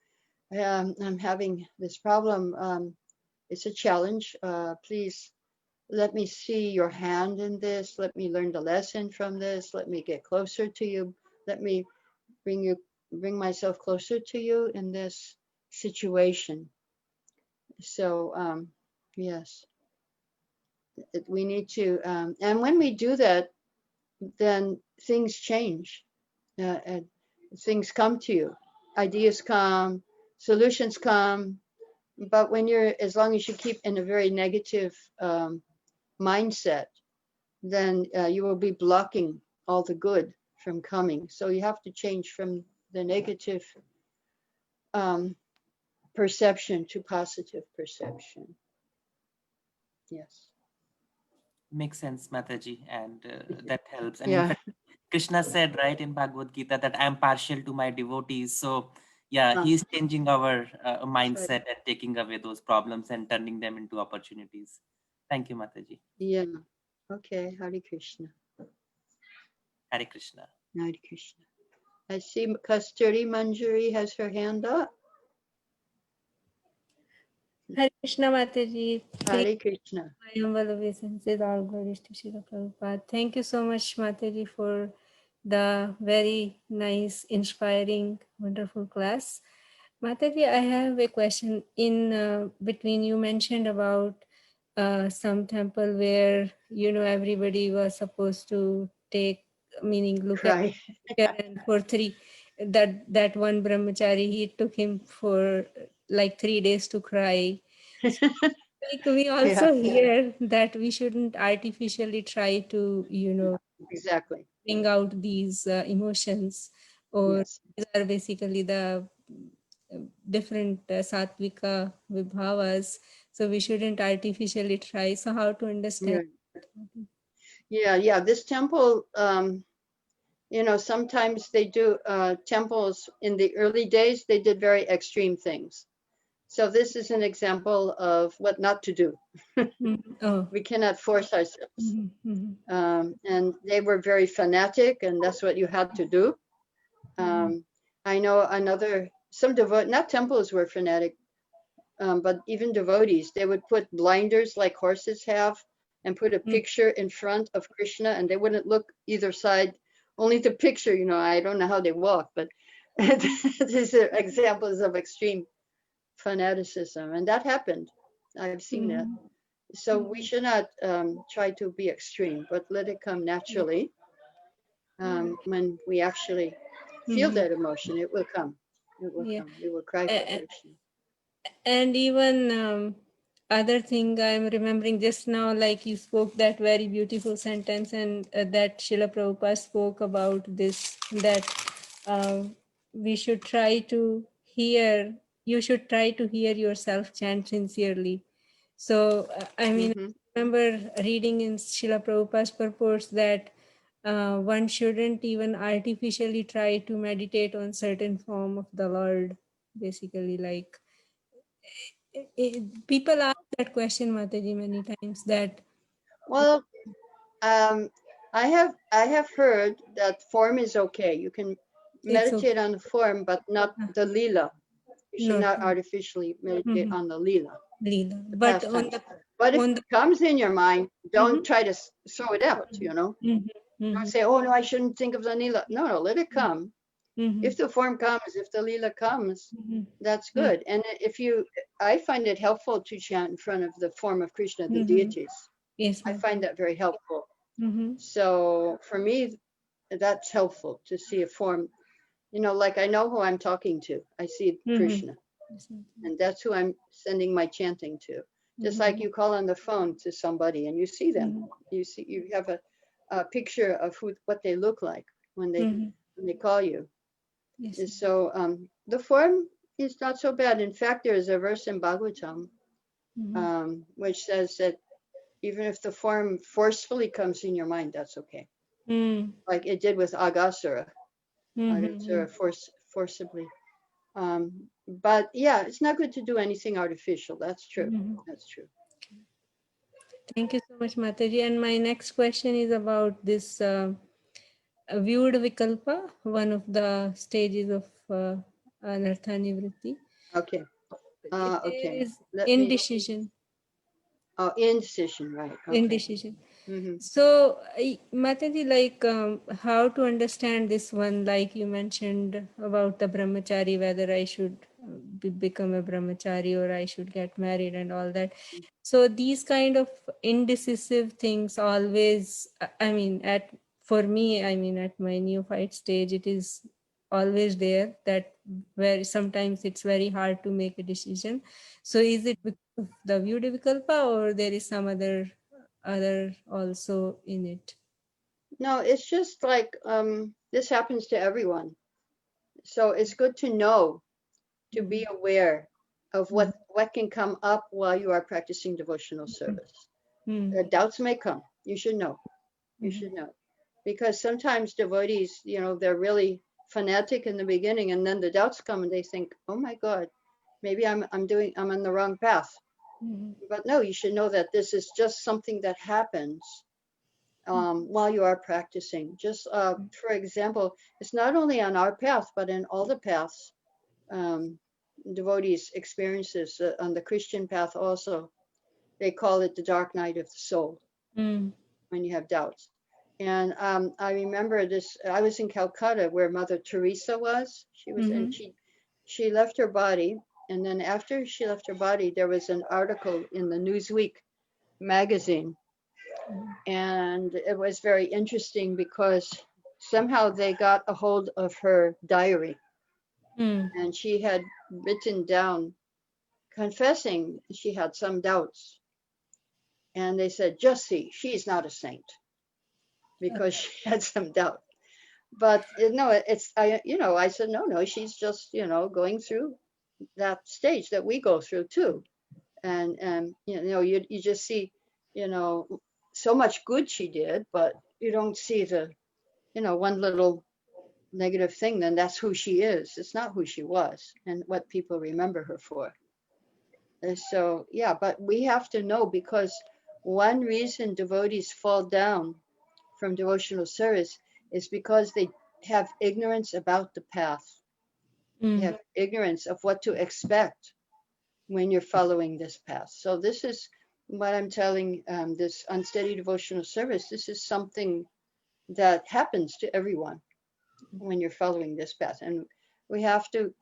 I'm having this problem. It's a challenge. Please let me see your hand in this. Let me learn the lesson from this. Let me get closer to you. Let me bring myself closer to you in this situation. So, yes, we need to, and when we do that, then things change. And things come to you. Ideas come, solutions come. But when as long as you keep in a very negative mindset, then you will be blocking all the good from coming. So you have to change from the negative perception to positive perception. Yes. Makes sense, Mataji, and that helps. And Yeah. in fact, Krishna said, right, in Bhagavad-gita that I am partial to my devotees. So yeah, he's changing our mindset right. and taking away those problems and turning them into opportunities. Thank you, Mataji. Yeah. Okay. Hare Krishna. Hare Krishna. Hare Krishna. I see Kasturi Manjari has her hand up. Hare Krishna Mataji. Hare Krishna. I am well obeisances, all glories to Srila Prabhupada. Thank you so much, Mataji, for the very nice, inspiring, wonderful class. Mataji, I have a question. In between, you mentioned about some temple where, everybody was supposed to look Right. at and for that one brahmachari, he took him for like 3 days to cry. So, like we also hear that we shouldn't artificially try to, Exactly. bring out these emotions, or Yes. these are basically the different sattvika vibhavas. So we shouldn't artificially try. So how to understand? Right. Yeah. This temple, sometimes they do temples in the early days, they did very extreme things. So this is an example of what not to do. We cannot force ourselves. And they were very fanatic, and that's what you had to do. I know not temples were fanatic, but even devotees, they would put blinders like horses have and put a picture in front of Krishna, and they wouldn't look either side, only the picture. I don't know how they walk, but these are examples of extreme fanaticism, and that happened. I've seen that. So we should not try to be extreme, but let it come naturally. When we actually feel that emotion, it will come. It will come. We will cry for Krishna. And even other thing I'm remembering just now, like you spoke that very beautiful sentence, and that Srila Prabhupada spoke about this, that we should try to hear, you should try to hear yourself chant sincerely. So, I remember reading in Srila Prabhupada's purports that one shouldn't even artificially try to meditate on certain form of the Lord, basically, like people ask that question, Mataji, many times. That well, I have heard that form is okay. You can meditate on the form, but not the lila. You should not artificially meditate on the lila. But if it comes in your mind, don't try to throw it out. Don't say, oh no, I shouldn't think of the lila. No, let it come. If the form comes, if the lila comes, that's good. And I find it helpful to chant in front of the form of Krishna, the deities. Yes, I find that very helpful. Mm-hmm. So for me, that's helpful to see a form, like I know who I'm talking to. I see Krishna, and that's who I'm sending my chanting to. Just like you call on the phone to somebody and you see them, you have a picture of what they look like when they call you. Yes. So the form is not so bad. In fact, there is a verse in Bhagavatam which says that even if the form forcefully comes in your mind, that's okay. Like it did with Agasura. Agasura forcibly. But yeah, it's not good to do anything artificial. That's true. That's true. Thank you so much, Mataji. And my next question is about this viewed vikalpa, one of the stages of Anarthani Vritti. Okay. There Okay. is indecision. Indecision, right. Okay. Indecision. So, Mataji, like how to understand this one, like you mentioned about the brahmachari, whether I should become a brahmachari or I should get married and all that. So these kind of indecisive things always, for me, at my neophyte stage, it is always there, that where sometimes it's very hard to make a decision. So is it because of the viewed vikalpa or there is some other also in it? No, it's just like this happens to everyone. So it's good to know, to be aware of what can come up while you are practicing devotional service. Doubts may come. You should know. You should know. Because sometimes devotees, they're really fanatic in the beginning, and then the doubts come and they think, oh my God, maybe I'm on the wrong path. But no, you should know that this is just something that happens while you are practicing. Just for example, it's not only on our path, but in all the paths devotees experiences on the Christian path also. They call it the dark night of the soul when you have doubts. And I remember this. I was in Calcutta where Mother Teresa was. She was, and she left her body. And then after she left her body, there was an article in the Newsweek magazine, and it was very interesting because somehow they got a hold of her diary, and she had written down, confessing she had some doubts. And they said, just see, she's not a saint, because she had some doubt. But no, I said, no, she's just, going through that stage that we go through too. And you just see, so much good she did, but you don't see the, one little negative thing, then that's who she is. It's not who she was and what people remember her for. And so, yeah, but we have to know, because one reason devotees fall down from devotional service is because they have ignorance about the path. They have ignorance of what to expect when you're following this path. So this is what I'm telling this unsteady devotional service. This is something that happens to everyone when you're following this path. And we have to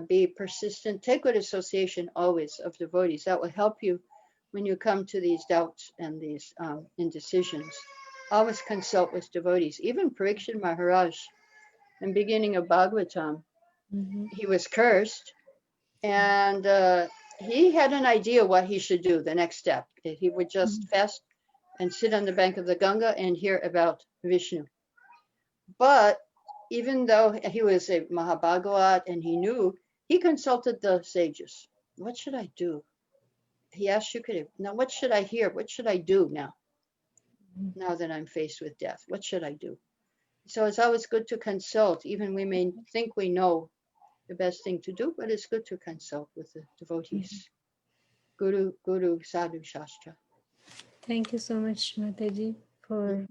be persistent, take good association always of devotees. That will help you when you come to these doubts and these indecisions. Always consult with devotees. Even Parikshit Maharaj, in the beginning of Bhagavatam, he was cursed, and he had an idea what he should do, the next step. He would just fast and sit on the bank of the Ganga and hear about Vishnu. But even though he was a Mahabhagavat and he knew, he consulted the sages. What should I do? He asked Shukadeva, now what should I hear? What should I do now? Now that I'm faced with death, what should I do? So it's always good to consult. Even we may think we know the best thing to do, but it's good to consult with the devotees. Guru, Sadhu, Shastra. Thank you so much, Mataji, for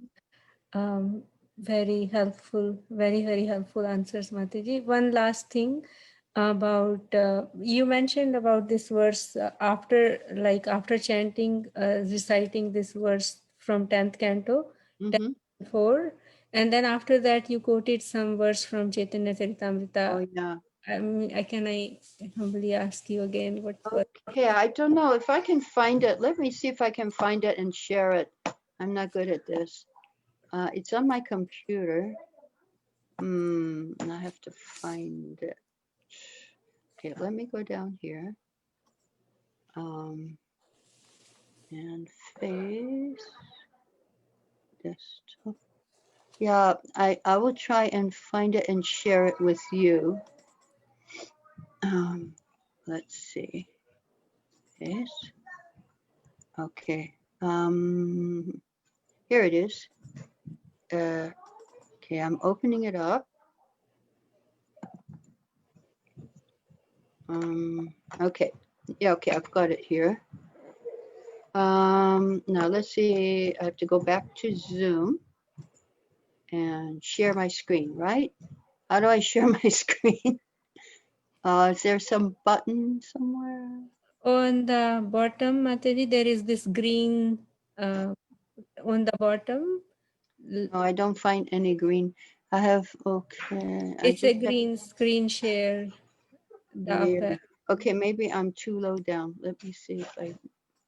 very helpful, very, very helpful answers, Mataji. One last thing about, you mentioned about this verse after chanting, reciting this verse from 10th canto, 4, And then after that, you quoted some verse from Chaitanya Charitamrita. Oh yeah. Can I humbly ask you again what was? Okay, I don't know if I can find it. Let me see if I can find it and share it. I'm not good at this. It's on my computer. I have to find it. Okay, let me go down here. And face desktop. Yeah, I will try and find it and share it with you. Let's see. Yes. Okay. Here it is. Okay, I'm opening it up. Okay. Yeah, okay, I've got it here. Now let's see. I have to go back to Zoom and share my screen, right? How do I share my screen? Is there some button somewhere? On the bottom, Mataji, there is this green on the bottom. No, I don't find any green. I have, okay. It's a green screen share. Yeah. Okay, maybe I'm too low down. Let me see if I,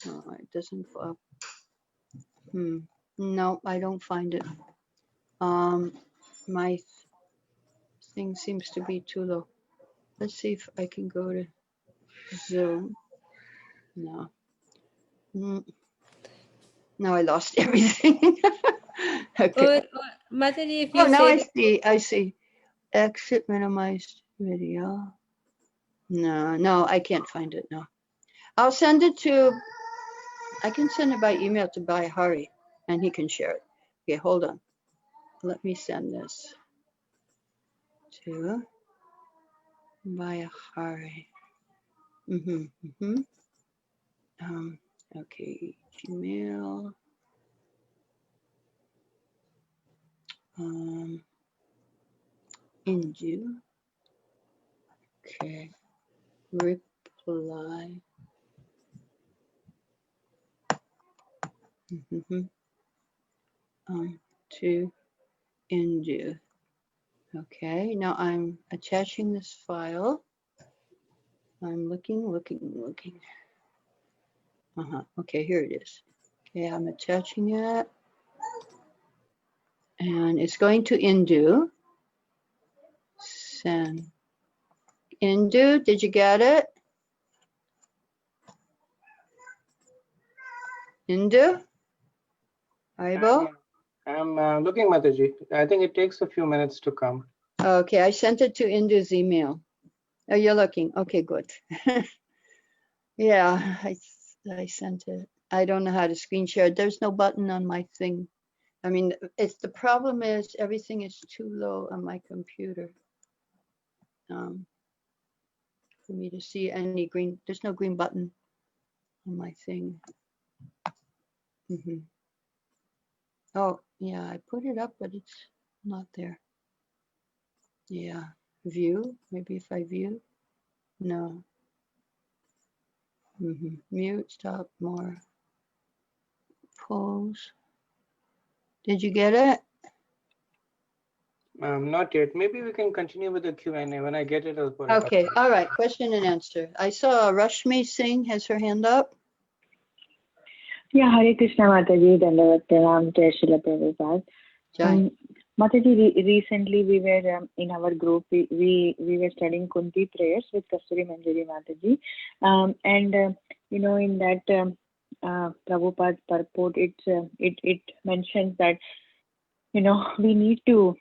no, it doesn't go up. No, I don't find it. My thing seems to be too low. Let's see if I can go to Zoom. No. No, I lost everything. Okay. Mataji, if you Oh, now say I see. Exit minimized video. No, I can't find it. No. I'll send it to, I can send it by email to Bhai Hari and he can share it. Okay, hold on. Let me send this to Bhai Hari. Okay, Gmail. Indu. Okay. Reply. To Indu. Okay, now I'm attaching this file. I'm looking. Okay, here it is. Okay, I'm attaching it. And it's going to Indu. Send. Indu, did you get it? Indu? Aibo? I'm looking, Mataji. I think it takes a few minutes to come. Okay, I sent it to Indu's email. Oh, you're looking. Okay, good. Yeah, I sent it. I don't know how to screen share. There's no button on my thing. I mean, the problem is everything is too low on my computer for me to see any green. There's no green button on my thing. Oh, yeah, I put it up, but it's not there. Yeah, view. Maybe if I view. No. Mute, stop, more. Pause. Did you get it? Not yet. Maybe we can continue with the Q&A. When I get it, I'll put it up. Okay, all right, question and answer. I saw Rashmi Singh has her hand up. Yeah, Hare Krishna Mataji, Dandavad Pranam, Jai Srila Prabhupada. Mataji, recently we were in our group, we were studying Kunti prayers with Kasturi Manjari Mataji. In that Prabhupada purport, it mentions that, we need to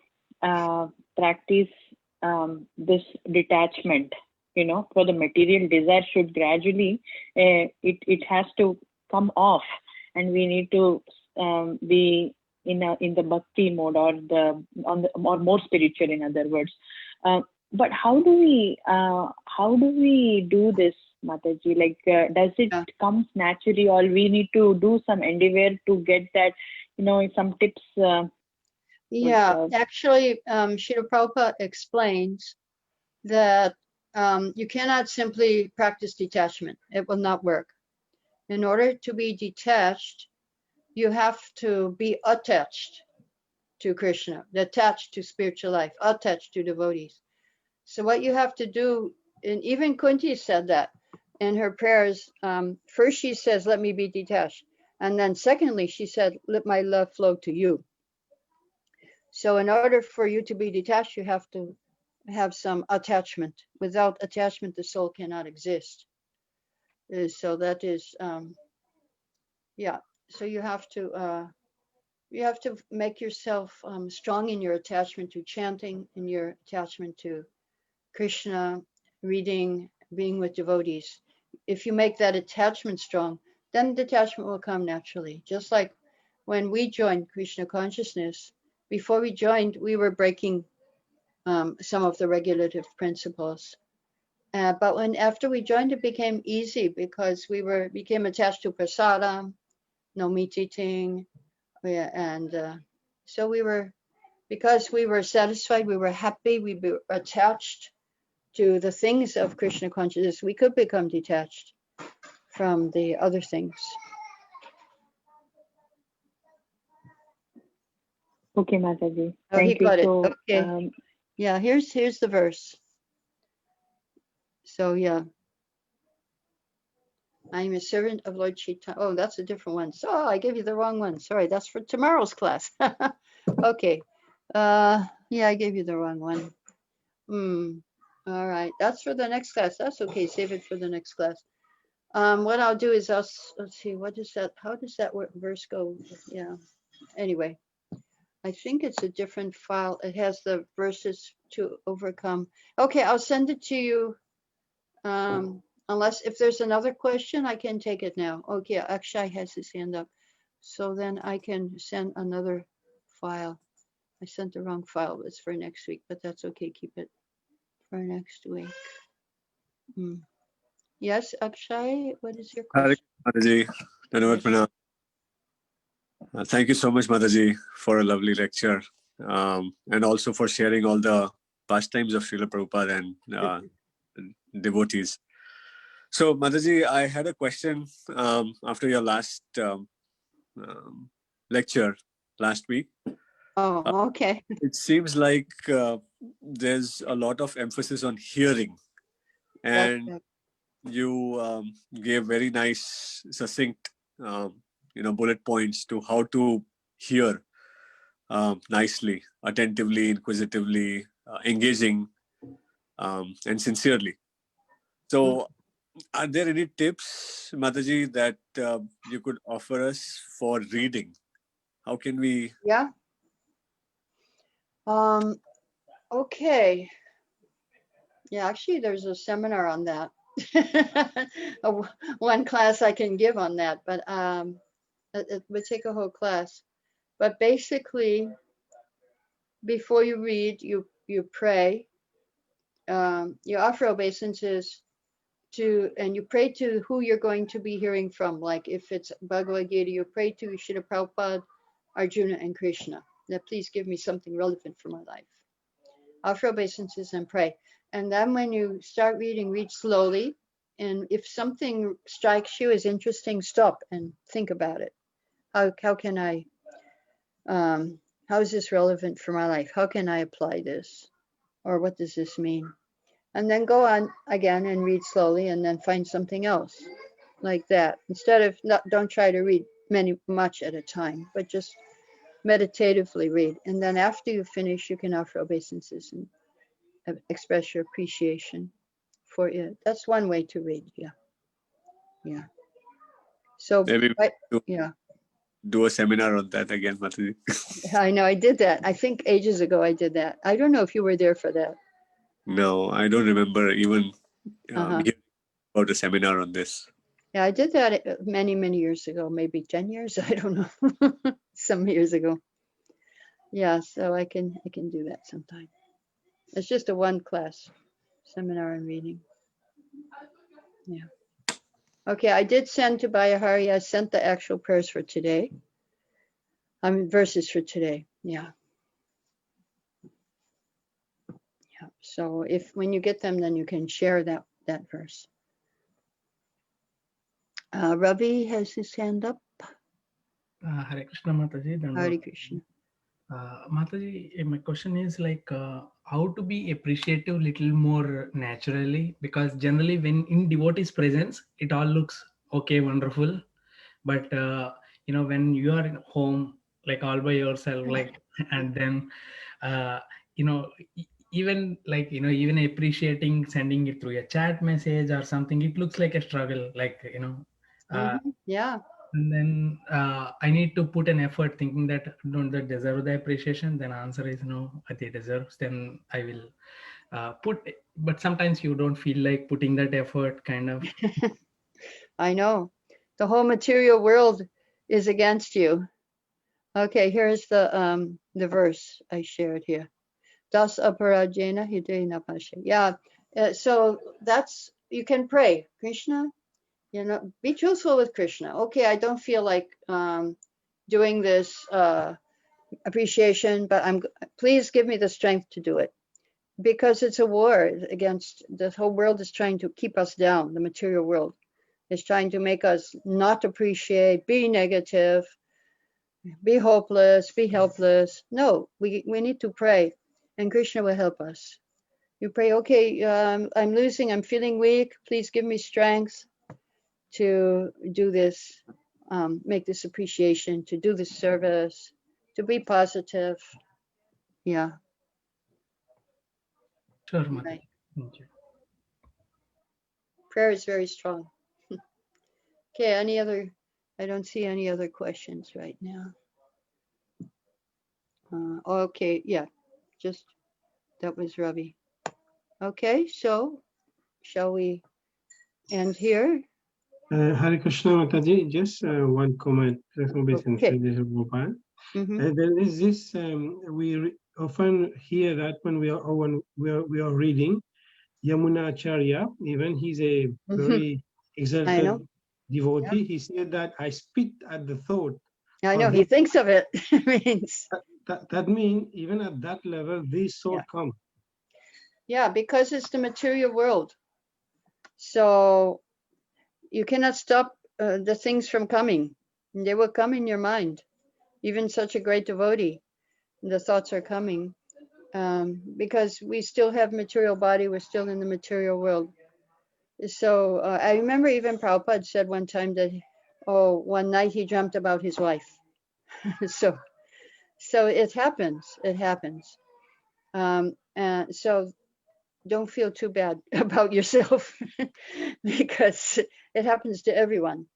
practice this detachment, for the material desire should gradually, it has to come off, and we need to be in the bhakti mode or or more spiritual, in other words. But how do we do this, Mataji? Like, does it come naturally, or we need to do some endeavor to get that? Some tips. Actually, Srila Prabhupada explains that you cannot simply practice detachment. It will not work. In order to be detached, you have to be attached to Krishna, attached to spiritual life, attached to devotees. So what you have to do, and even Kunti said that in her prayers, first she says, let me be detached. And then secondly, she said, let my love flow to you. So in order for you to be detached, you have to have some attachment. Without attachment, the soul cannot exist. So that is, yeah. So you have to make yourself strong in your attachment to chanting, in your attachment to Krishna, reading, being with devotees. If you make that attachment strong, then detachment will come naturally. Just like when we joined Krishna consciousness, before we joined, we were breaking some of the regulative principles. But after we joined, it became easy because we became attached to prasadam, no meat eating, and so because we were satisfied, we were happy, we were attached to the things of Krishna consciousness, we could become detached from the other things. Okay, Mataji. Oh, he Thank you. got it. So, Okay. Yeah, here's the verse. So yeah, I am a servant of Lord Chaitanya. Oh, that's a different one. So I gave you the wrong one. Sorry, that's for tomorrow's class. Okay. Yeah, I gave you the wrong one. All right, that's for the next class. That's okay. Save it for the next class. What I'll do is let's see, what is that? How does that verse go? Yeah. Anyway, I think it's a different file. It has the verses to overcome. Okay, I'll send it to you. Unless if there's another question, I can take it now. Okay, Akshay has his hand up. So then I can send another file. I sent the wrong file. It's for next week, but that's okay. Keep it for next week. Yes, Akshay, what is your Hare question? Mataji, Dhanavad Pranam. Thank you so much, Mataji, for a lovely lecture, and also for sharing all the pastimes of Srila Prabhupada and devotees. So, Mataji, I had a question after your last lecture last week. Oh, okay. It seems like there's a lot of emphasis on hearing, and you gave very nice, succinct, bullet points to how to hear nicely, attentively, inquisitively, engaging, and sincerely. So, are there any tips, Mataji, that you could offer us for reading? How can we? Yeah. Okay. Yeah, actually, there's a seminar on that. One class I can give on that, but it would take a whole class. But basically, before you read, you pray. You offer obeisances and you pray to who you're going to be hearing from. Like if it's Bhagavad-gita, you pray to Srila Prabhupada, Arjuna, and Krishna. Now, please give me something relevant for my life. Offer obeisances and pray. And then when you start reading, read slowly. And if something strikes you as interesting, stop and think about it. How can I, how is this relevant for my life? How can I apply this? Or what does this mean? And then go on again and read slowly and then find something else like that. Instead of, don't try to read much at a time, but just meditatively read. And then after you finish, you can offer obeisances and express your appreciation for it. That's one way to read. Yeah. So, Maybe yeah. Do a seminar on that again, Mataji. I know I did that. I think ages ago I did that. I don't know if you were there for that. No, I don't remember even hearing about a seminar on this. Yeah, I did that many, many years ago, maybe 10 years. I don't know. Some years ago. Yeah, so I can do that sometime. It's just a one class seminar on reading. Yeah. Okay, I did send to Bayahari. I sent the actual prayers for today. Verses for today. Yeah. So when you get them, then you can share that verse. Ravi has his hand up. Hare Krishna Mataji. Hare Krishna. Mataji, my question is like how to be appreciative little more naturally, because generally when in devotees' presence, it all looks okay, wonderful. But when you are in home, like all by yourself, like, and then uh, you know, even like, even appreciating sending it through a chat message or something, it looks like a struggle, like, Yeah. and then I need to put an effort thinking that don't they deserve the appreciation. Then answer is no, they deserves. Then I will put. But sometimes you don't feel like putting that effort, kind of. I know. The whole material world is against you. Okay, here's the verse I shared here. Das aparajena hidena pasha. Yeah. So that's, you can pray, Krishna, be truthful with Krishna. Okay, I don't feel like doing this appreciation, but please give me the strength to do it, because it's a war against, the whole world is trying to keep us down. The material world is trying to make us not appreciate, be negative, be hopeless, be helpless. No, we need to pray, and Krishna will help us. You pray, okay, I'm losing, I'm feeling weak. Please give me strength to do this, make this appreciation, to do this service, to be positive. Yeah. Sure, Mataji. Right. Thank you. Prayer is very strong. Okay, I don't see any other questions right now. Okay, yeah, just, that was Ravi. Okay, so shall we end here? Hare Krishna Mataji, just one comment. Okay. There is this, we often hear that when we are reading Yamuna Acharya, even he's a very exalted devotee. Yeah. He said that I spit at the thought. I know, he thinks of it. Means. That means even at that level, these thoughts come. Yeah, because it's the material world. So you cannot stop the things from coming. They will come in your mind. Even such a great devotee, the thoughts are coming. Because we still have material body, we're still in the material world. So I remember even Prabhupada said one time that, one night he dreamt about his wife. so it happens. And so don't feel too bad about yourself because it happens to everyone.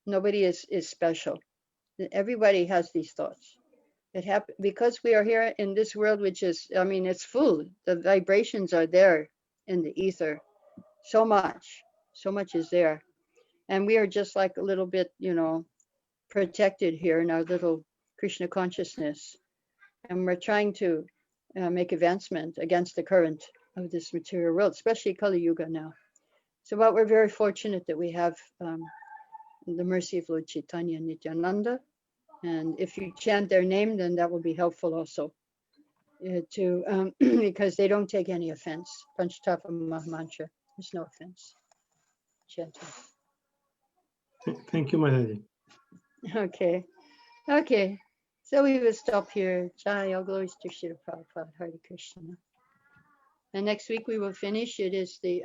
Nobody is special. Everybody has these thoughts. It happens because we are here in this world, which is, it's full. The vibrations are there in the ether. So much is there. And we are just like a little bit, protected here in our little Krishna consciousness. And we're trying to make advancement against the current of this material world, especially Kali Yuga now. So, but we're very fortunate that we have the mercy of Lord Chaitanya and Nityananda. And if you chant their name, then that will be helpful also because they don't take any offense. Panchatattva Mahamantra, there's no offense. Chanting. Thank you, Mataji. Okay. So we will stop here. Jai, all glories to Srila Prabhupada, Hare Krishna. And next week we will finish. It is the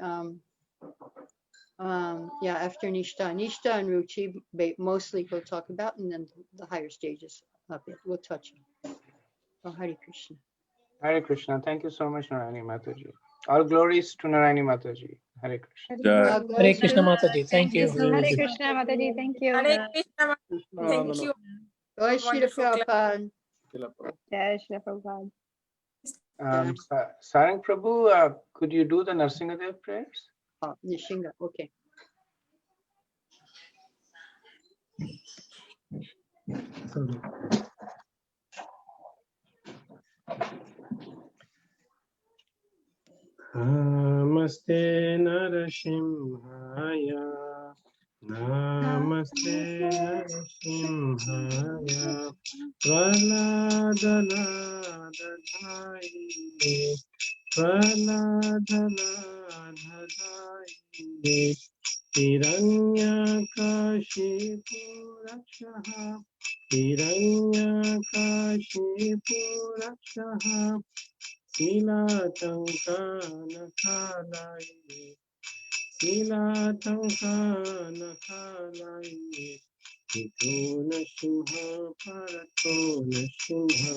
after Nishtha. Nishtha and Ruchi mostly we'll talk about, and then the higher stages of it we'll touch on. Oh, Hare Krishna. Hare Krishna. Thank you so much, Narayani Mataji. All glories to Narayani Mataji. Hare Krishna. Hare Krishna Mataji. Thank you. Hare Krishna Mataji. Thank you. Hare Krishna. Thank you. Jai Srila Prabhupada. Jai Srila Prabhupada. Sarang Prabhu, could you do the Narsingadev prayers? Oh, Nishinga, okay. Namaste Narasimhaya. Namaste Narasimhaya. Praladaladaye. Praladaladaye. Hiranyakashipu Purakshaha Hiranyakashipu Rakshaha Silatankanakalaye Silatankanakalaye Kitona Simha Paratona Simha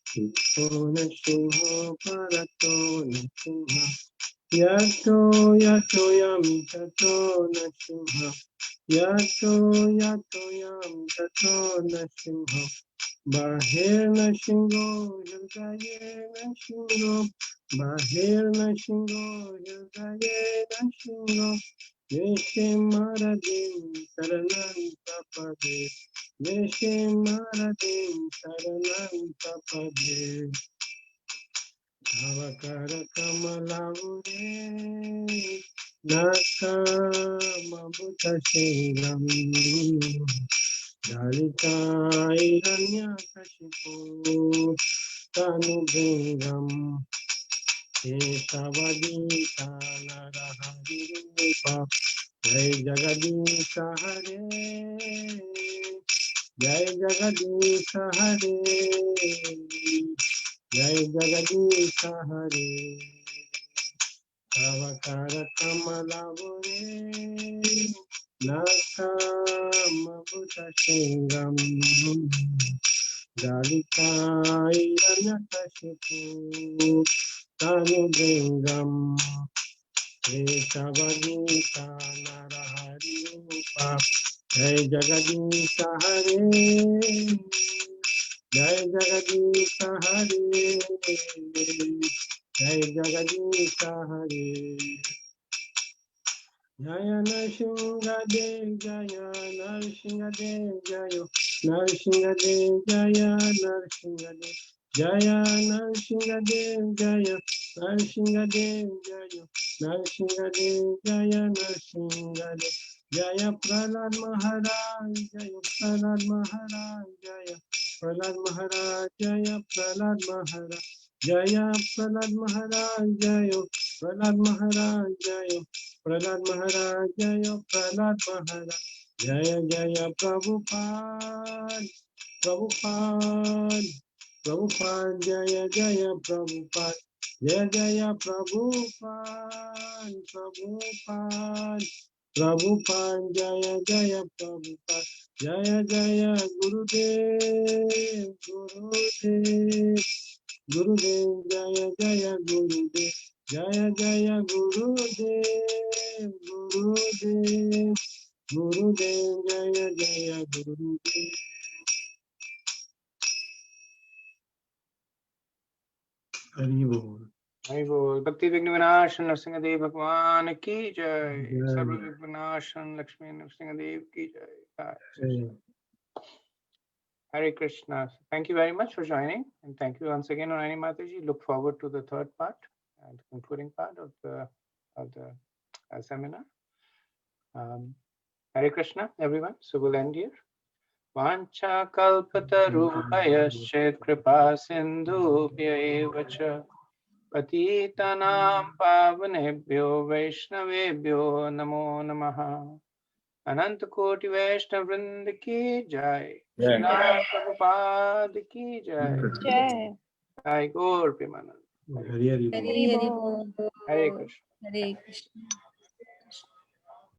Kitona Simha Paratona Simha Yato Yato Yam Tato Nasimha Yato Yato Yam Tato Nasimha Bahir Nashingo Hridaye Nashingo Bahir Nashingo Hridaye Nashingo Veshe Maradim Saranam Tapade Veshe Maradim Saranam Tapade Avakara Kamalavure Naka Mabuta Shingram Dalita Iranya Kashipu Tanu Bingam Kesavadita Narahari Rupa Jai Jagadisha Hare Jai Jagadisha Hare Jai Jagadisha Hare Avakara Kamalavure Naka Mabuta Singam Dalita Iranakashipu Tanu Bringam Kesavadita Narahari Rupa Jai Jagadisha Hare Jai Jagadisha Hare Jai Jagadisha Hare Jaya Narsinghadev Jaya Narsinghadev Jaya Narsinghadev Jaya Narsinghadev Jaya Narsinghadev Jaya Narsinghadev Jaya Narsinghadev Jaya Narsinghadev Jaya Prahlad Maharaj Jaya Prahlad Maharaj Jaya Prahlad Maharaj Jaya Prahlad Maharaj Jaya Prahlad Maharaj Jaya Prahlad Maharaj Jaya Prahlad Maharaj Jaya Prahlad Maharaj Jaya Jaya Prabhupada Prabhupada Prabhupada Jaya Jaya Prabhupada Jaya Jaya Prabhupada Prabhupada Prabhupada Jaya Jaya Prabhupada Jaya Jaya Gurudev Gurudev Gurudev Jaya Jaya Gurudev Jaya Jaya Gurudev Gurudev Gurudev Jaya Jaya Gurudev Hari Bol Hari Bol. Bhakti Vaibhava and Dev Bhagwan ki jai. Jai. Sarva Vignashan Lakshmi Dev ki jai. Hare Krishna. Thank you very much for joining, and thank you once again, Narayani Mataji. Look forward to the third part and concluding part of the seminar. Hare Krishna, everyone. So we'll end here. Vancha kalpatarubhayascha kripa sindhubhya eva cha patitanam pavanebhyo vaishnavebhyo namo namaha. Ananta Koti Vaishnava Vrinda ki jai. Srila Prabhupada ki jai. Jai. Jai Gaur Premanand. Hari Bol. Hare Hare Bol. Hare Krishna. Hare Krishna.